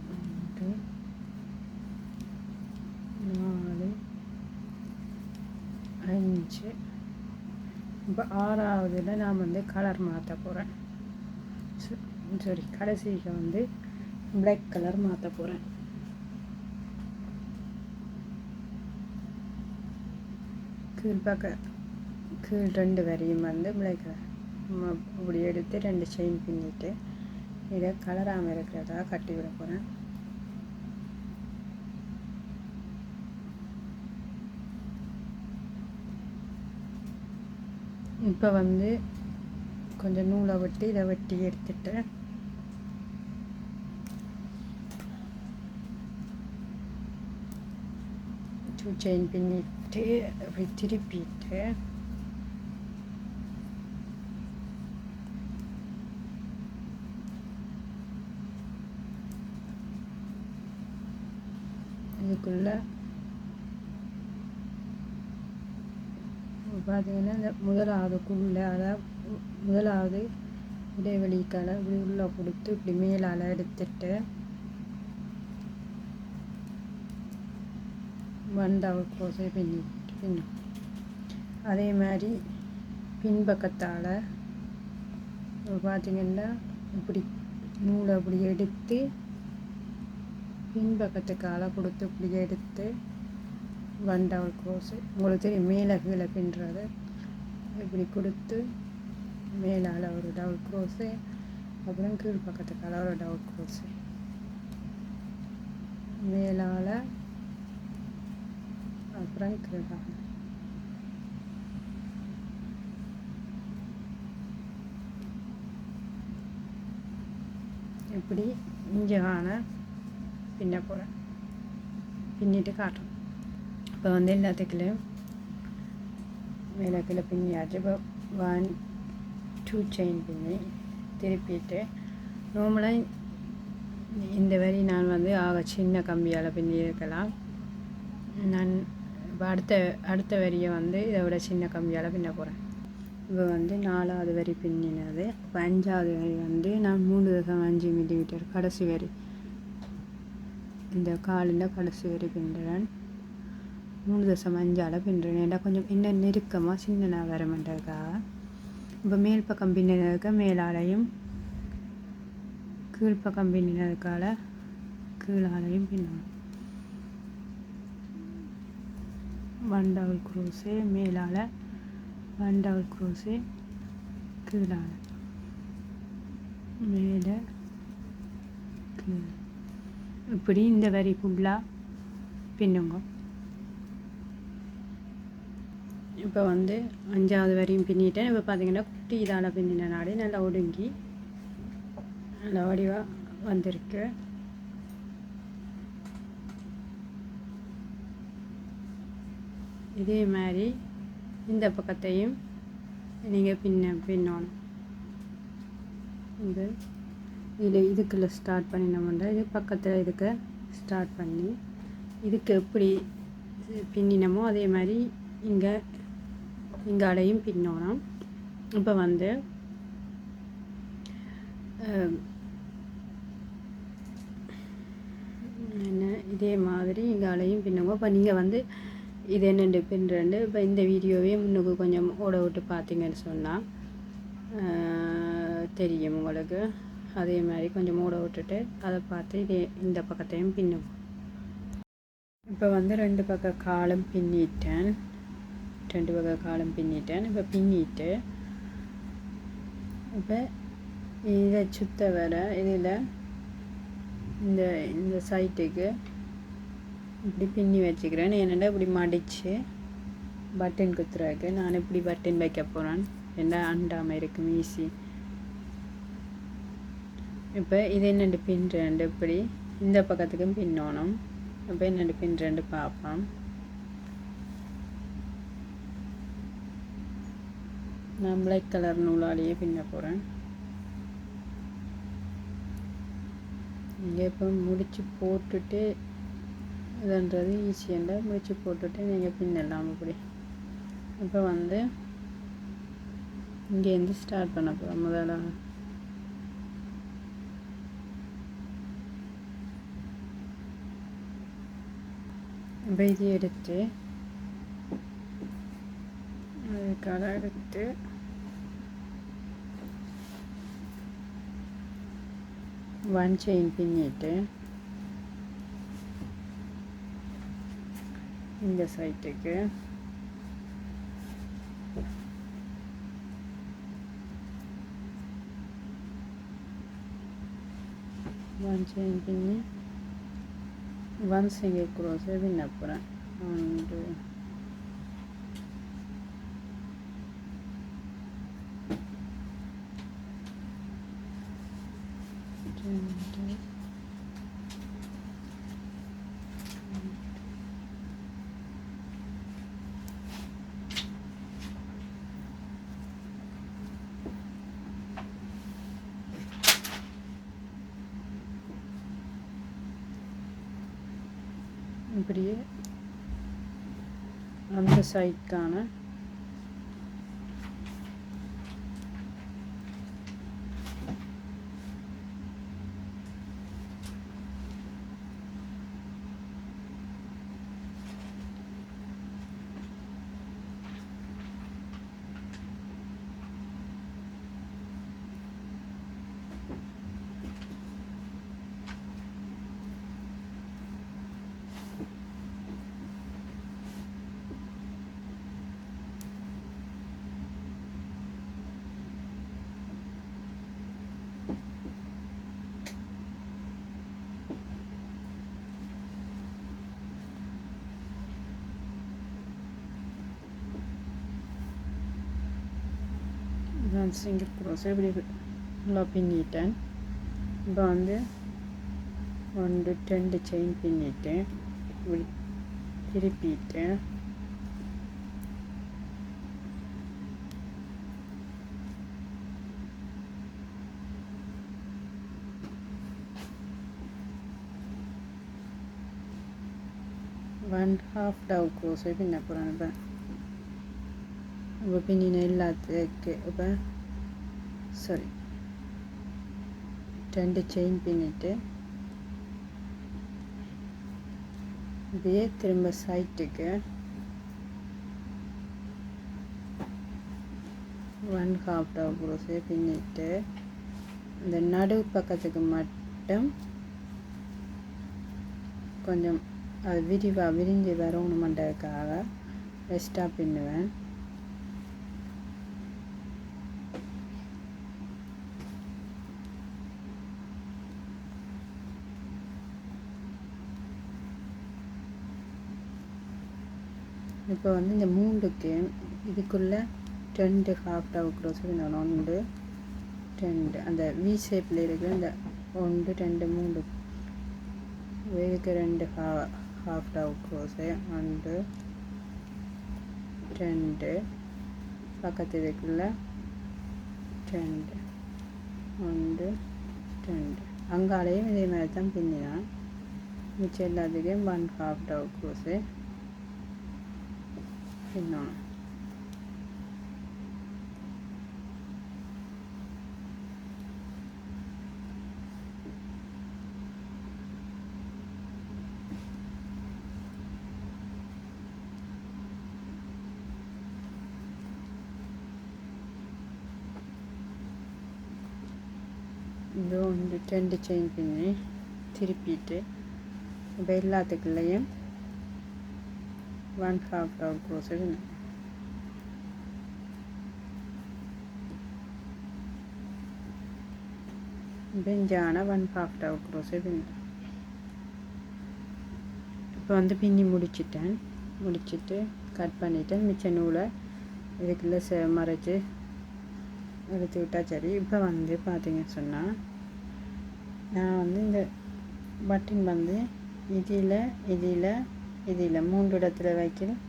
3 4 5. இப்போ 6ஆவதுல நான் வந்து கலர் மாற்ற போகிறேன். கடைசிக்கு வந்து பிளாக் கலர் மாற்ற போகிறேன். கீழ் 2 வரையும் வந்து பிளாக் கலர் இப்படி எடுத்து 2 செயின் பின்னிட்டு இதை கலராமல் இருக்கிறதா கட்டி விட போகிறேன். இப்போ வந்து கொஞ்சம் நூலை வெட்டி இதை வெட்டி எடுத்துட்டு செயின் பின்னிட்டு அப்படி திருப்பிட்டு இதுக்குள்ள பார்த்தீங்கன்னா இந்த முதலாவது இடைவெளிக்கால இப்படி உள்ளே கொடுத்து இப்படி மேலால் எடுத்துட்டு வண்டாவை கோசை பின்னும். அதே மாதிரி பின்பக்கத்தால் பார்த்தீங்கன்னா இப்படி நூலை அப்படி எடுத்து பின்பக்கத்துக்கால கொடுத்து இப்படி எடுத்து வண்டாவல் க்ரோஸு உங்களுக்கு தெரியும், மேலே கீழே பின்னுறது இப்படி கொடுத்து மேலால் ஒரு டபுள் க்ரோஸு, அப்புறம் கீழ் பக்கத்துக்கால ஒரு டபுள் க்ரோஸு, மேலால் அப்புறம் கீழால். இப்படி இஞ்சகான பின்ன போகிறேன். பின்னிட்டு காட்டுறேன். இப்போ வந்து எல்லாத்துக்குள்ளேயும் மேலே கீழே பின்னியாச்சு. இப்போ 1 2 செயின் பின்னி திருப்பிட்டு நார்மலாக இந்த வரி நான் வந்து சின்ன கம்பியால் பின்னி இருக்கலாம். நான் இப்போ அடுத்த வரியை வந்து இதை விட சின்ன கம்பியால் பின்ன போகிறேன். இப்போ வந்து 4ஆவது வரி பின்னினது. இப்போ 5ஆவது வரி வந்து நான் 3.5 மில்லிமீட்டர் கடைசி வரி, இந்த காலில் கடைசி வரி பின்னுறேன். 3.5 பின்னுறேன். ஏன்னா கொஞ்சம் இன்னும் நெருக்கமாக சின்னனாக வர மாட்டேருக்காக. இப்போ மேல் பக்கம் பின்னினதுக்கு மேலாலையும், கீழ்ப்பக்கம் பின்னினதுக்கால கீழாலையும் பின்னணும். 1 டபுள் க்ரோஸு மேலால், 1 டபுள் க்ரோஸு கீழால், மேலே கீழே, இப்படி இந்த வரி ஃபுல்லாக பின்னுங்க. இப்போ வந்து 5ஆவது வரியும் பின்னிட்டேன். இப்போ பார்த்தீங்கன்னா குட்டி இதால் பின்னின நாடு நல்லா ஒடுங்கி நல்லா வடிவாக வந்திருக்கு. இதே மாதிரி இந்த பக்கத்தையும் நீங்கள் பின்னணும். இதுக்குள்ளே ஸ்டார்ட் பண்ணினோம்னா இது பக்கத்தில் இதுக்கு ஸ்டார்ட் பண்ணி இதுக்கு எப்படி பின்னினமோ அதே மாதிரி இங்காலையும் பின்னணும். இப்போ வந்து இதே மாதிரி இங்காலையும் பின்னுங்க. இப்போ நீங்கள் வந்து இது என்னென்று பின்னுறேன்னு இப்போ இந்த வீடியோவே முன்னுக்கு கொஞ்சம் ஓட விட்டு பார்த்தீங்கன்னு சொன்னால் தெரியும் உங்களுக்கு. அதே மாதிரி கொஞ்சம் ஓட விட்டுட்டு அதை பார்த்து இந்த பக்கத்தையும் பின்னும். இப்போ வந்து 2 பக்கம் காலும் பின்னிட்டேன். 2 வகை காலம் பின்னிட்டேன். இப்போ பின்னிட்டு இப்போ இதை சுத்த வர இதில் இந்த இந்த சைட்டுக்கு இப்படி பின்னி வச்சுக்கிறேன். ஏன்னா இப்படி மடித்து பட்டன் குத்துறதுக்கு நான் இப்படி பட்டன் வைக்க போகிறேன். என்ன அண்டாமல் இருக்கும் ஈஸி. இப்போ இது என்னென்று பின்னுறேன், இப்படி இந்த பக்கத்துக்கும் பின்னணும். இப்போ என்னென்று பின்னுறேன் பார்ப்போம். நான் பிளாக் கலர் நூலாலேயே பின்ன போகிறேன். இங்கே இப்போ முடிச்சு போட்டுட்டு இதுன்றது ஈஸியாக முடிச்சு போட்டுட்டு நீங்கள் பின்னலாம். இப்படி இப்போ வந்து இங்கேருந்து ஸ்டார்ட் பண்ண போகிறோம். முதல்ல இப்போ இது எடுத்து அதுக்காக எடுத்து ஒன் செயின் பின்னிட்டு இந்த சைட்டுக்கு ஒன் செயின் பின்னி ஒன் சிங்கிள் க்ரோஸே பின்ன போகிறேன். 1 2 இப்படியே அந்த சைட்கான சிங்கிள் க்ரோஸை இப்படி நல்லா பின்னிட்டேன். இப்போ வந்து 1 2 செயின் பின்னிட்டேன். இப்படி திருப்பிட்டேன். ஒன் ஹாஃப் டவு க்ரோஸை பின்ன போகிறேன். இப்போ பின்னின எல்லாத்துக்கு இப்போ சாரி 2 செயின் பின்னிட்டு இப்படியே திரும்ப சைட்டுக்கு 1 ஹாஃப் டவு க்ரோஸே பின்னிட்டு இந்த நடுவு பக்கத்துக்கு மட்டும் கொஞ்சம் அது விரிஞ்சு வரணுமென்றதுக்காக எக்ஸ்ட்ரா பின்னுவேன். இப்போ வந்து இந்த 3க்கு இதுக்குள்ளே 2 ஹாஃப் டவு க்ரோஸ் பின்னணும். 1 2 அந்த வி ஷேப்பில் இருக்கிற இந்த 1 2 3 இதுக்கு 2 ஹாஃப் டவு க்ரோஸு 1 2 பக்கத்து இதுக்குள்ளே 2 1 2 அங்காலையும் இதே மாதிரி தான் பின்னினான். மிச்சம் எல்லாத்துக்கும் 1 ஹாஃப் டவு க்ரோஸு பின்னணும். இது 2 செயின் பின்னி திருப்பிட்டு இப்போ எல்லாத்துக்குள்ளேயும் 1 ஹாஃப் டவு க்ரோஸ் பெஞ்சான 1/2 டவு க்ரோஸே பின்னி இப்போ வந்து பின்னி முடிச்சுட்டு கட் பண்ணிவிட்டேன். மிச்ச நூலை இதுக்குள்ளே மறைச்சி எடுத்து விட்டால் சரி. இப்போ வந்து பார்த்தீங்கன்னு சொன்னால் நான் வந்து இந்த பட்டன் வந்து இதில் 3 இடத்துல வைக்கலாம்.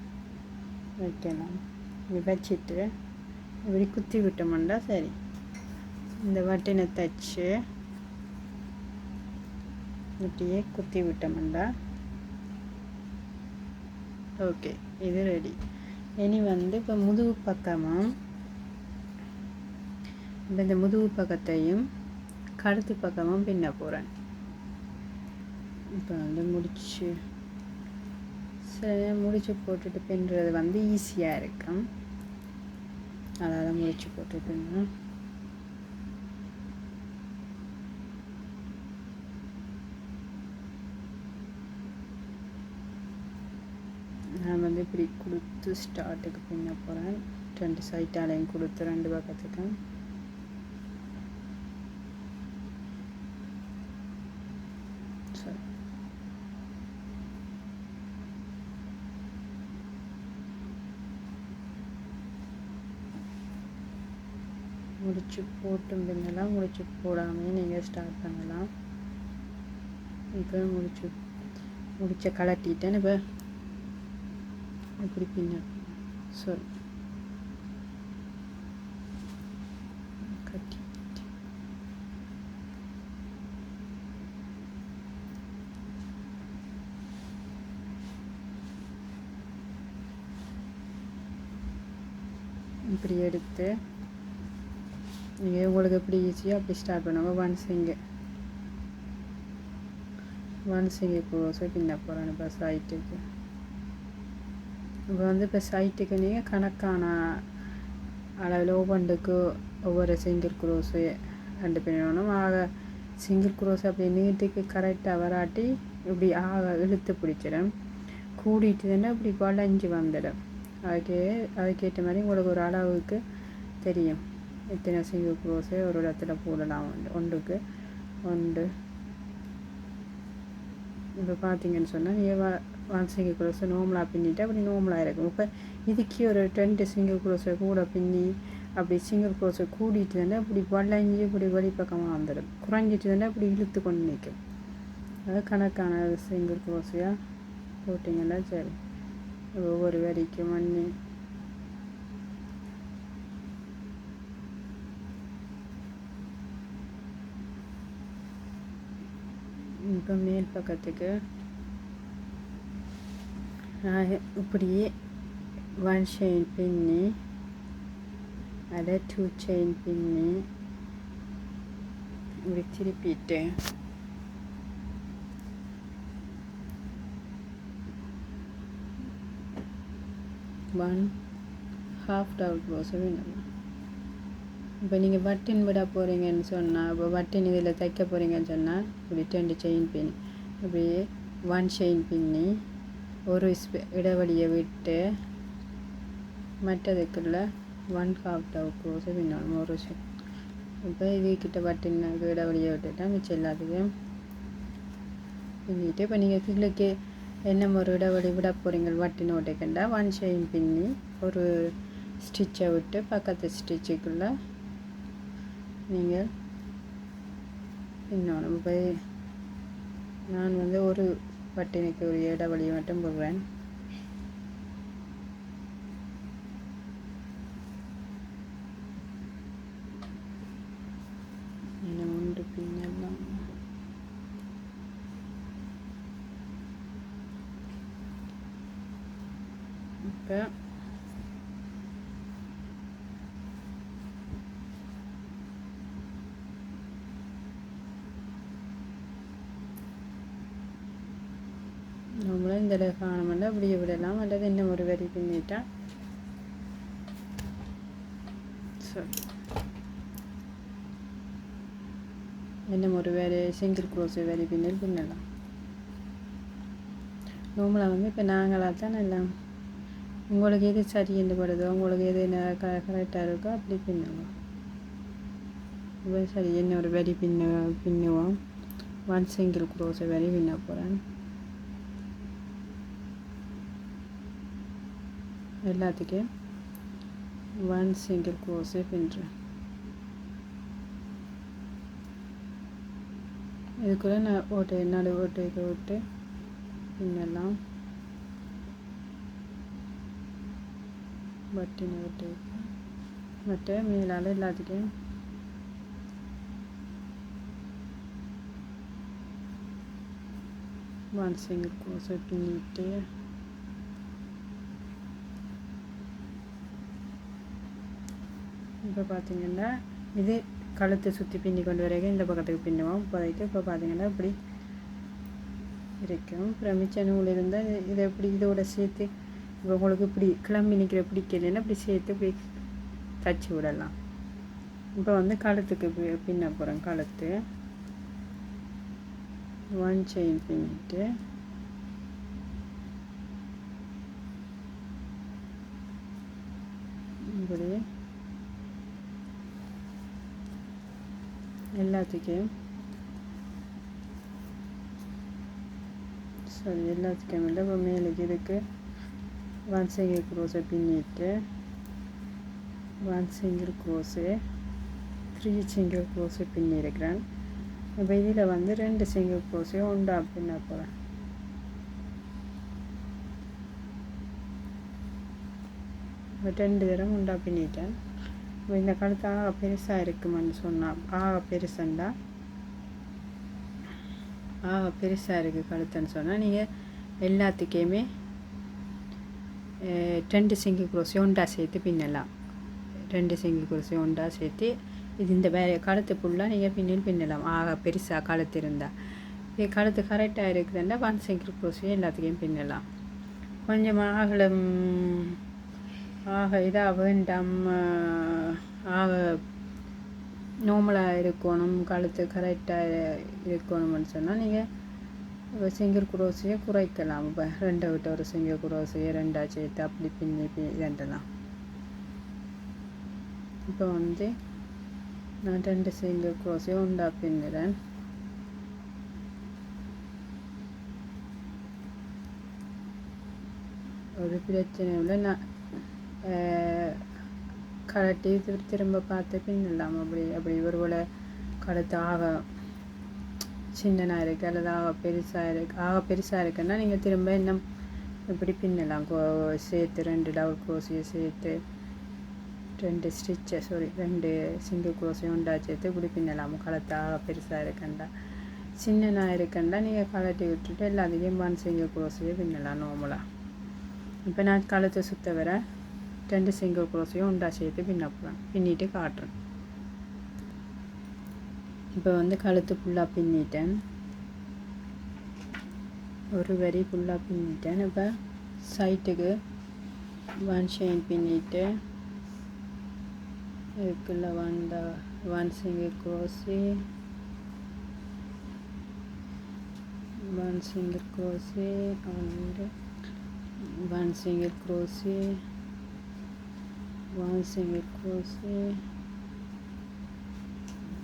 வச்சுட்டு இப்படி குத்தி விட்டோம்னா சரி. இந்த பட்டனை தைச்சு இப்படியே குத்தி விட்டோம்னா ஓகே, இது ரெடி. இனி வந்து இப்போ முதுகு பக்கமும் இந்த முதுகு பக்கத்தையும் கழுத்து பக்கமும் பின்ன போகிறேன். இப்போ வந்து முடிச்சு போட்டுட்டு பின்னுறது வந்து ஈஸியாக இருக்கும். அதாவது முடிச்சு போட்டுட்டுன்னா நான் வந்து இப்படி கொடுத்து ஸ்டார்ட்டுக்கு பின்ன போகிறேன். 2 சைட்டாலையும் கொடுத்து 2 பக்கத்துக்கும் சரி. முடிச்சு போட்டும் பின்னலாம், முடிச்சு போடாமே நீங்கள் ஸ்டார்ட் பண்ணலாம். இப்போ முடிச்ச கலட்டிட்டேன். இப்போ இப்படி பின்ன சரி கட்டி இப்படி எடுத்து நீங்கள் உங்களுக்கு எப்படி ஈஸியாக அப்படி ஸ்டார்ட் பண்ணுங்க. ஒன்ஸ் இங்கே க்ளோஸாக பின்ன போகிறேன். இப்போ சைட்டுக்கு இப்போ வந்து இப்போ சைட்டுக்கு நீங்கள் கணக்கான அளவில் ஒவ்வொரு சிங்கிள் க்ரோஸு 2 பின்னணும். ஆக சிங்கிள் க்ரோஸ் அப்படி நீட்டுக்கு கரெக்டாக வராட்டி இப்படி இழுத்து பிடிச்சிடும். கூடிட்டுதுன்னா இப்படி வளைஞ்சி வந்துடும். அதுக்கேற்ற மாதிரி உங்களுக்கு ஒரு அளவுக்கு தெரியும் எத்தனை சிங்கிள் க்ரோஸு ஒரு இடத்துல போடலாம். ஒன்றுக்கு 1. இப்போ பார்த்தீங்கன்னு சொன்னால் நீங்கள் 1 சிங்கிள் க்ரோஸை நார்மலாக பின்னிட்டு அப்படி நார்மலாக இருக்கும். இப்போ இதுக்கு ஒரு 2 சிங்கிள் க்ரோஸை கூட பின்னி அப்படி சிங்கிள் க்ரோஸை கூடிட்டுதுன்னா இப்படி வளைஞ்சி இப்படி வெளிப்பக்கமாக வந்துடும். குறைஞ்சிட்டுதுன்னா இப்படி இழுத்து கொண்டு நிற்கும். அது கணக்கான சிங்கிள் க்ரோஸையாக போட்டிங்கன்னா சரி. ஒவ்வொரு வரிக்கும் மண்ணி இப்போ மேல் பக்கத்துக்கு இப்படியே 1 செயின் பின்னி அதை 2 செயின் பின்னி இப்படி திருப்பிட்டு ஒன் ஹாஃப் டவுன் க்ளோஸை வேணும். இப்போ நீங்கள் பட்டன் விட போகிறீங்கன்னு சொன்னால் இப்போ பட்டன் இதில் தைக்க போகிறீங்கன்னு சொன்னால் இப்படி 2 செயின் பின்னி அப்படியே 1 செயின் பின்னி ஒரு இடைவெளியை விட்டு மற்றதுக்குள்ள 1/2 டவுன் க்ளோஸை பின்னணும். ஒரு இப்போ இதுக்கிட்ட பட்டினுக்கு இடைவெளியை விட்டுட்டா மிச்சம் எல்லாத்துக்கும் பின்னிட்டு இப்போ நீங்கள் கீழே என்ன ஒரு இடைவெளி விட போகிறீங்க பட்டின் ஓட்டைக்கண்டா 1 செயின் பின்னி ஒரு ஸ்டிச்சை விட்டு பக்கத்து ஸ்டிச்சுக்குள்ளே நீங்கள் பின்னணும். இப்போ நான் வந்து ஒரு பட்டினுக்கு ஒரு இடைவெளியை மட்டும் போடுறேன். இன்னும் 1 பின்னலாம். இப்போ நம்மளும் இந்த காணமெல்லாம் அப்படியே விடலாம். அல்லது இன்னும் ஒரு வரி பின்னிட்டா சரி. இன்னும் ஒரு வேறு சிங்கிள் க்ளோஸ் வரி பின்னல் பின்னலாம். நார்மலாக வந்து இப்போ நாங்களாக தான் எல்லாம் உங்களுக்கு எது சரி என்று படுதோ உங்களுக்கு எது கரெக்டாக இருக்கோ அப்படி பின்னுங்க. இப்போ சரி இன்னொரு வரி பின்னுவோம். 1 சிங்கிள் க்ரோஸை வரி பின்ன போகிறேன். எல்லாத்துக்கும் 1 சிங்கிள் க்ரோஸை பின்னுறேன். இதுக்குள்ளே நான் நடு ஓட்டைக்கு விட்டு பின்னலாம். பட்டினை ஓட்டை மற்ற மேலால் எல்லாத்துக்கும் ஒன் சிங்கிள் க்ரோஸை பின்னிட்டு இப்போ பார்த்தீங்கன்னா இது கழுத்தை சுற்றி பின்னி கொண்டு வரைக்கும் இந்த பக்கத்துக்கு பின்னுவோம். இப்போ பார்த்தீங்கன்னா இப்படி இருக்கும். அப்புறம் மிச்ச நூல் இருந்தால் இதை எப்படி இதோட சேர்த்து இப்போ உங்களுக்கு இப்படி கிளம்பி நிற்கிற பிடிக்கலைன்னா இப்படி சேர்த்து இப்படி தச்சு விடலாம். இப்போ வந்து கழுத்துக்கு பின்ன போகிறேன். கழுத்து 1 செயின் பின்னிட்டு இப்படி எல்லாத்துக்கும் எல்லாத்துக்கும் இல்லை. இப்போ மேலுக்கு இதுக்கு 1 சிங்கிள் க்ரோஸை பின்னிட்டு 1 சிங்கிள் க்ரோஸு 3 சிங்கிள் க்ரோஸை பின்னிருக்கிறேன். இப்போ இதில் வந்து 2 சிங்கிள் க்ரோஸையும் உண்டா பின்ன போகிறேன். இப்போ 2 தரம் உண்டா பின்னிட்டேன். இப்போ இந்த கழுத்து பெருசாக இருக்குமென்னு சொன்னால் பெருசுண்டா பெருசாக இருக்குது கழுத்துன்னு சொன்னால் நீங்கள் எல்லாத்துக்குமே 2 சிங்கிள் க்ரோஸையும் உண்டா சேர்த்து பின்னலாம். 2 சிங்கிள் க்ரோஸையும் உண்டா சேர்த்து இது இந்த கழுத்து ஃபுல்லாக நீங்கள் பின்னலாம். பெருசாக கழுத்து இருந்தால் இது கழுத்து கரெக்டாக இருக்குதுன்னா 1 சிங்கிள் க்ரோஸையும் எல்லாத்துக்கும் பின்னலாம். கொஞ்சம் இதாக வேண்டாம் நார்மலாக இருக்கணும், கழுத்து கரெக்டாக இருக்கணும்னு சொன்னால் நீங்கள் சிங்கிள் க்ரோஸையை குறைக்கலாம். இப்போ 2 விட்டு ஒரு சிங்கிள் க்ரோஸையை 2 சேர்த்து அப்படி பின்னி இதண்டலாம். இப்போ வந்து நான் 2 சிங்கிள் க்ரோஸையும் உண்டா பின்னுறேன். ஒரு பிரச்சனை இல்லை. நான் கழட்டி திரும்ப பார்த்து பின்னலாம். அப்படி ஒருவேளை கழுத்து சின்னனாக இருக்குது அல்லது பெருசாக இருக்குன்னா நீங்கள் திரும்ப இன்னும் இப்படி பின்னலாம். சேர்த்து 2 டபுள் க்ரோஸையை சேர்த்து 2 சிங்கிள் க்ரோஸையும் உண்டா சேர்த்து இப்படி பின்னலாம். கழுத்து பெருசாக இருக்கண்டா. சின்னனாக இருக்கண்டா நீங்கள் கழட்டி விட்டுட்டு எல்லாத்தையும் 1 சிங்கிள் க்ரோஸையை பின்னலாம் நார்மலாக. இப்போ நான் கழுத்தை சுற்ற வர 2 சிங்கிள் க்ரோஸையும் உண்டா சேர்த்து பின்னிட்டு காட்டுறேன். இப்போ வந்து கழுத்து ஃபுல்லாக பின்னிட்டேன். ஒரு வரி ஃபுல்லாக பின்னிட்டேன். இப்போ சைட்டுக்கு 1 செயின் பின்னிட்டு இதுக்குள்ள 1 single gross 1 single gross 1 single gross 1 single gross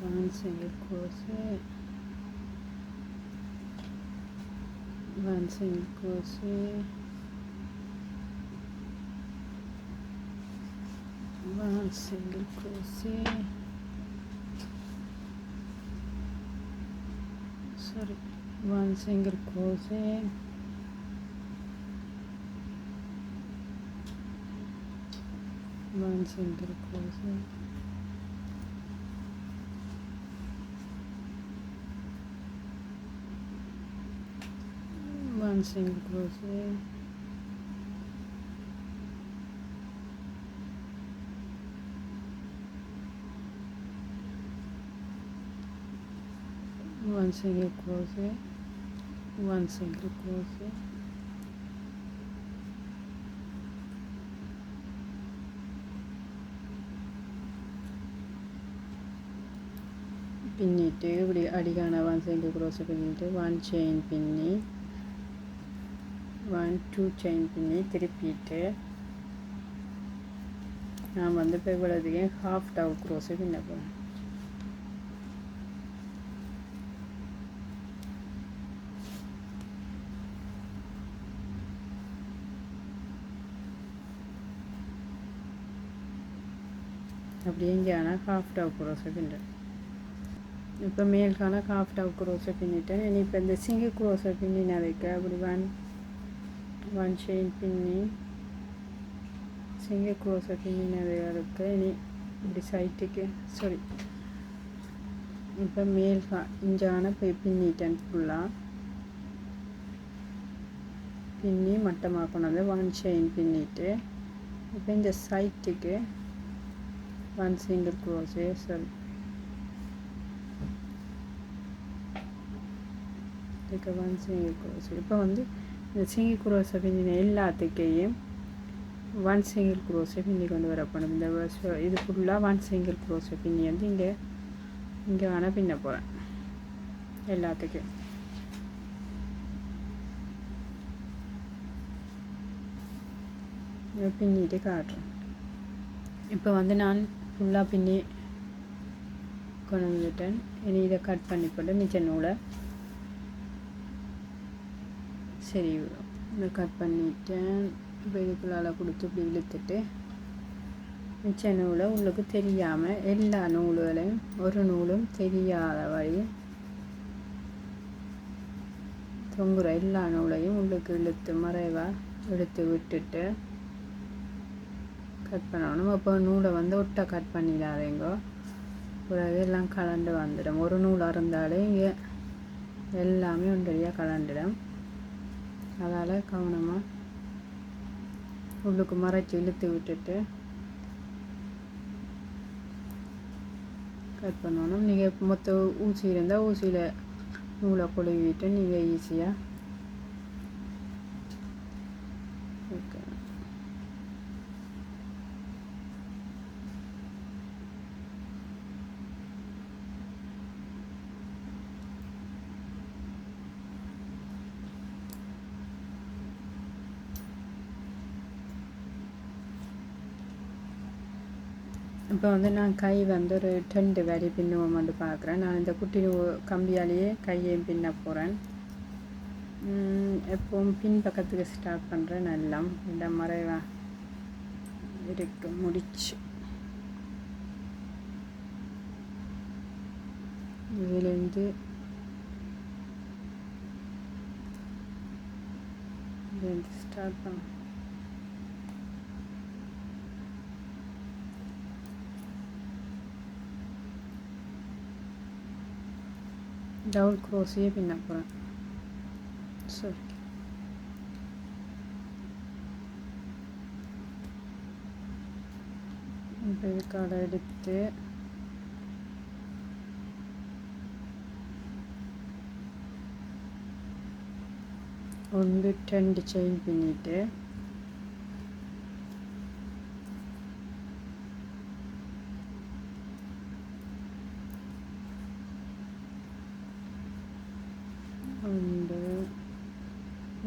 1 single gross 1 single gross 1 single gross 1 single gross 1 single crochet, 1 single crochet, 1 single crochet, 1 single crochet, பின்னிட்டு இப்படி அடிக்கான 1 single crochet பின்னிட்டு 1 chain பின்னி 2 chain பின்னி திருப்பிட்டு நான் வந்து இப்போ இவ்வளோதையும் half double crochet பின்ன போகிறேன். அப்படியே இங்கேனா ஹாஃப் டவு குரோஸை பின்னுறேன். இப்போ மேல்கான ஹாஃப் டவு குரோஸை பின்னிட்டேன். இனி இப்போ இந்த சிங்கிள் குரோஸை பின்னினதுக்கு அப்படி ஒன் செயின் பின்னி சிங்கிள் குரோஸை பின்னினதுக்கு இனி இப்படி சைட்டுக்கு இப்போ இஞ்சான போய் பின்னிட்டேன். ஃபுல்லாக பின்னி மட்டமாக கொண்டாந்து ஒன் செயின் பின்னிட்டு இப்போ இந்த சைட்டுக்கு ஒன் சிங்கிள் குரோஸே இதுக்கு ஒன் சிங்கிள் குரோஸ். இப்போ வந்து இந்த சிங்கிள் குரோஸை பின்னின எல்லாத்துக்கையும் ஒன் சிங்கிள் குரோஸை பின்னி கொண்டு வரப்படும். இந்த இது ஃபுல்லாக ஒன் சிங்கிள் குரோஸை பின்னி வந்து இங்கே வேணால் பின்ன போகிறேன் எல்லாத்துக்கும். பின்னிட்டு காட்டுறேன். இப்போ வந்து நான் ஃபுல்லாக பின்னி கொண்டு வந்துட்டேன். இனி இதை கட் பண்ணி போட்டு மிச்ச நூலை இதை கட் பண்ணிட்டேன். இப்போ இதுக்குள்ளால் கொடுத்து இப்படி இழுத்துட்டு மிச்ச நூலை உள்ளுக்கு தெரியாமல் எல்லா நூல்களையும் ஒரு நூலும் தெரியாத வழி தொங்குற எல்லா நூலையும் உள்ளுக்கு இழுத்து மறைவாக எடுத்து விட்டுட்டு கட் பண்ணணும். அப்போ நூலை வந்து ஒட்டை கட் பண்ணிடாதேங்கோ, பிறகு எல்லாம் கலண்டு வந்துடும். ஒரு நூலாக இருந்தாலே இங்கே எல்லாமே ஒன்றடியாக கலண்டுடும். அதால் கவனமாக உள்ளுக்கு மறைச்சி இழுத்து விட்டுட்டு கட் பண்ணணும். நீங்கள் மொத்த ஊசி இருந்தால் ஊசியில் நூலை கொழுவிட்டு நீங்கள் ஈஸியாக இப்போ வந்து நான் கை வந்து ஒரு 2 வரி பின்னுவோம் வந்து பார்க்குறேன். நான் இந்த குட்டி கம்பியாலேயே கையையும் பின்ன போகிறேன். எப்பவும் பின் பக்கத்துக்கு ஸ்டார்ட் பண்ணுறேன். நல்லா இந்த மறைவா இருக்கு முடிச்சு இதுலேருந்து ஸ்டார்ட் பண்ண டபுள் க்ரோஸையே பின்ன போகிறேன். இப்போ இதுக்காக எடுத்து ஒன்று 2 செயின் பின்னிட்டு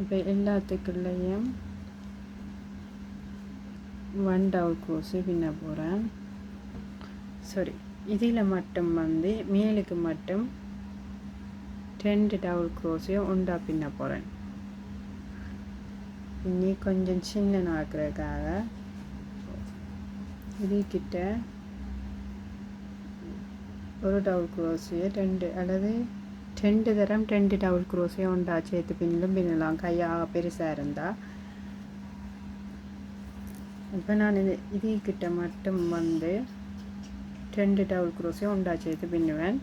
இப்போ எல்லாத்துக்குள்ளேயும் 1 டபுள் க்ரோஸு பின்ன போகிறேன். இதில் மட்டும் வந்து மேலுக்கு மட்டும் 2 டபுள் க்ரோஸையும் ஒன்றா பின்ன போகிறேன். இன்னி கொஞ்சம் சின்ன ஆக்குறதுக்காக இதுக்கிட்ட ஒரு டபுள் க்ரோஸையை 2 அல்லது 2 தரம் 2 டபுள் க்ரோஸையும் ஒன்றா சேர்த்து பின்னலாம் கையாக பெருசாக இருந்தால். இப்போ நான் இதுக்கிட்ட மட்டும் வந்து 2 டபுள் க்ரோஸையும் ஒன்றா சேர்த்து பின்னுவேன்.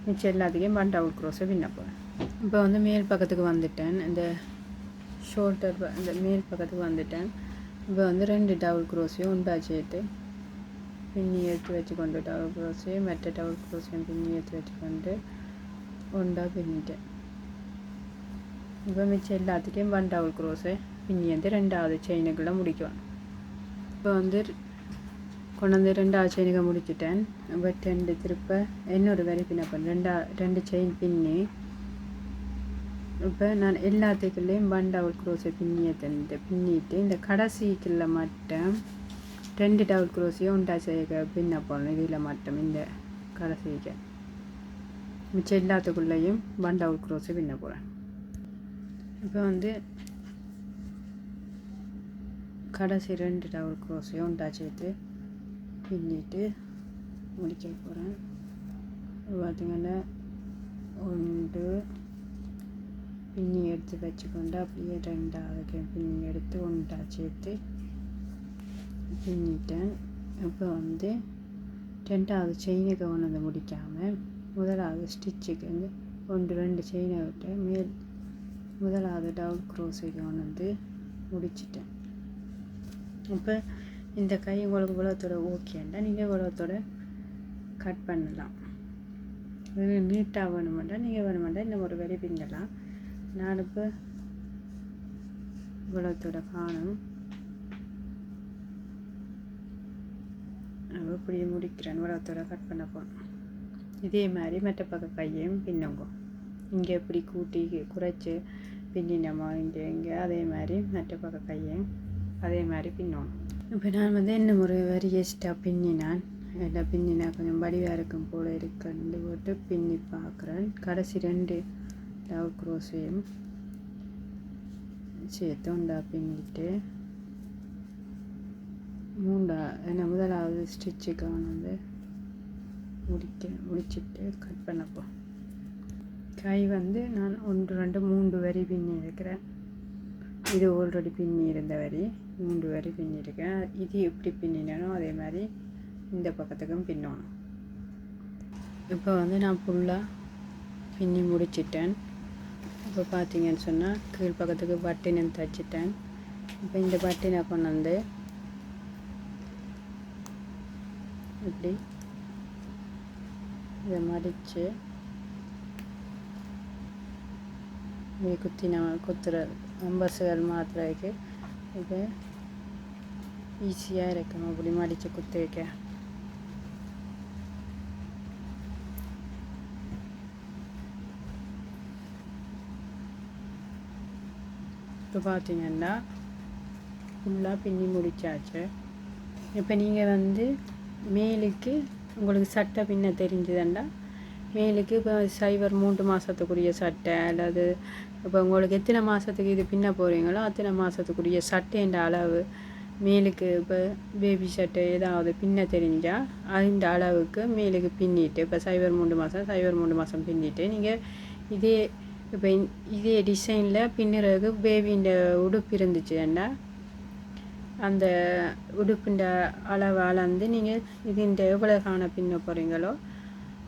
மிச்சம் எல்லாத்துக்கும் 1 டபுள் க்ரோஸை பின்ன போகிறேன். இப்போ வந்து மேல் பக்கத்துக்கு வந்துட்டேன். இந்த ஷோல்டர் இந்த மேல் பக்கத்துக்கு வந்துட்டேன். இப்போ வந்து 2 டபுள் க்ரோஸையும் ஒன்றா சேர்த்து பின்னி எடுத்து வச்சுக்கொண்டு டபுள் க்ரோஸையும் மற்ற டபுள் க்ரோஸையும் பின்னி எடுத்து வச்சுக்கொண்டு ஒன்றா பின்னிட்டேன். இப்போ மிச்சம் எல்லாத்துக்கும் 1 டபுள் க்ரோஸை பின்னி வந்து 2வது செயினுக்குள்ளே முடிக்குவேன். இப்போ வந்து கொண்டு வந்து 2வது செயினுக்கு முடிச்சுட்டேன். இப்போ 2 திருப்ப இன்னொரு வரி பின்னப்பேன். 2 செயின் பின்னி இப்போ நான் எல்லாத்துக்குள்ளேயும் 1 டபுள் க்ரோஸை பின்னிட்டு இந்த கடைசிக்குள்ள மட்டும் 2 டபுள் க்ரோஸையும் ஒன்றா செய்ய பின்ன போடணும். இதில் மட்டும் இந்த கடைசிக்கு மிச்சம் எல்லாத்துக்குள்ளேயும் 1 டபுள் க்ரோஸை பின்ன போகிறேன். இப்போ வந்து கடைசி 2 டபுள் க்ரோஸையும் ஒன்றா சேர்த்து பின்னிட்டு முடிக்க போகிறேன். பார்த்திங்கன்னா ஒன்று பின்னி எடுத்து வச்சுக்கொண்டு அப்படியே ரெண்டாவது பின்னி எடுத்து ஒன்றா சேர்த்து பின்னிட்டேன். இப்போ வந்து ரெண்டாவது செயினுக்கு ஒன்று முடிக்காமல் முதலாவது ஸ்டிச்சுக்கு வந்து ரெண்டு செயினை விட்டு முதலாவது டபுள் க்ரோஸுக்கு வந்து முடிச்சிட்டேன். இப்போ இந்த கை உங்களுக்கு உலகத்தோட ஓகேண்டா நீங்கள் உலகத்தோட கட் பண்ணலாம். இது நீட்டாக வேணுமெண்டா நீங்கள் வேணுமெண்டா இந்த ஒரு வரி பின்னலாம். நான் இப்போ உலகத்தோட காணும் இப்படி முடிக்கிறேன். உலகத்தோட கட் பண்ண போகணும். இதே மாதிரி மற்ற பக்க கையையும் பின்னுங்க. இங்கே எப்படி கூட்டி குறைச்சி பின்னினமோ இங்கே அதே மாதிரி மற்ற பக்க கையையும் அதே மாதிரி பின்னணும். இப்போ நான் வந்து என்ன ஒரு வரி எக்ஸ்ட்ரா பின்னினான் எல்லாம் பின்னினா கொஞ்சம் வடிவாக இருக்கும் போல் இருக்குன்னு போட்டு பின்னி பார்க்குறேன். கடைசி ரெண்டு டபுள் க்ரோஸையும் சேர்த்து உண்டா பின்னிட்டு முதலாவது ஸ்டிச்சுக்கு வந்து முடிச்சுட்டு கட் பண்ணப்போ கை வந்து நான் 1 2 3 வரி பின்னி இருக்கிறேன். இது ஆல்ரெடி பின்னி இருந்த வரி 3 வரி பின்னிருக்கேன். இது எப்படி பின்னினோ அதே மாதிரி இந்த பக்கத்துக்கும் பின்னணும். இப்போ வந்து நான் ஃபுல்லாக பின்னி முடிச்சிட்டேன். இப்போ பார்த்தீங்கன்னு சொன்னால் கீழ் பக்கத்துக்கு பட்டினை தைச்சிட்டேன். இப்போ இந்த பட்டினை கொண்டு வந்து இப்படி இதை மடித்து குத்துற அம்பசுகள் மாத்திரைக்கு இது ஈஸியாக இருக்கும். அப்படி மடித்து குத்து வைக்க இப்போ பார்த்தீங்கன்னா ஃபுல்லாக பின்னி முடித்தாச்சு. இப்போ நீங்கள் வந்து மேலுக்கு உங்களுக்கு சட்டை பின்ன தெரிஞ்சுதுண்டா மேலுக்கு இப்போ 0-3 மாதத்துக்குரிய சட்டை அல்லது இப்போ உங்களுக்கு எத்தனை மாதத்துக்கு இது பின்ன போகிறீங்களோ அத்தனை மாதத்துக்குரிய சட்டைன்ற அளவு மேலுக்கு இப்போ பேபி சட்டை ஏதாவது பின்ன தெரிஞ்சால் அந்த அளவுக்கு மேலுக்கு பின்னிட்டு இப்போ 0-3 மாதம் பின்னிட்டு நீங்கள் இதே டிசைனில் பின்னுறதுக்கு பேபின்ற உடுப்பு இருந்துச்சுன்னா அந்த உடுப்புன்ற அளவு அளந்து நீங்கள் இதுன்ற எவ்வளோ காண பின்ன போகிறீங்களோ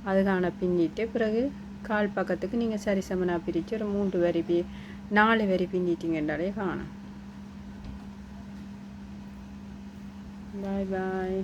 அதுக்கான பின்னிட்டு பிறகு கால் பக்கத்துக்கு நீங்கள் சரிசமனாக பிரித்து ஒரு 3 வரி 4 வரி பின்னிட்டிங்கன்றாலே காணும். பாய் பாய்.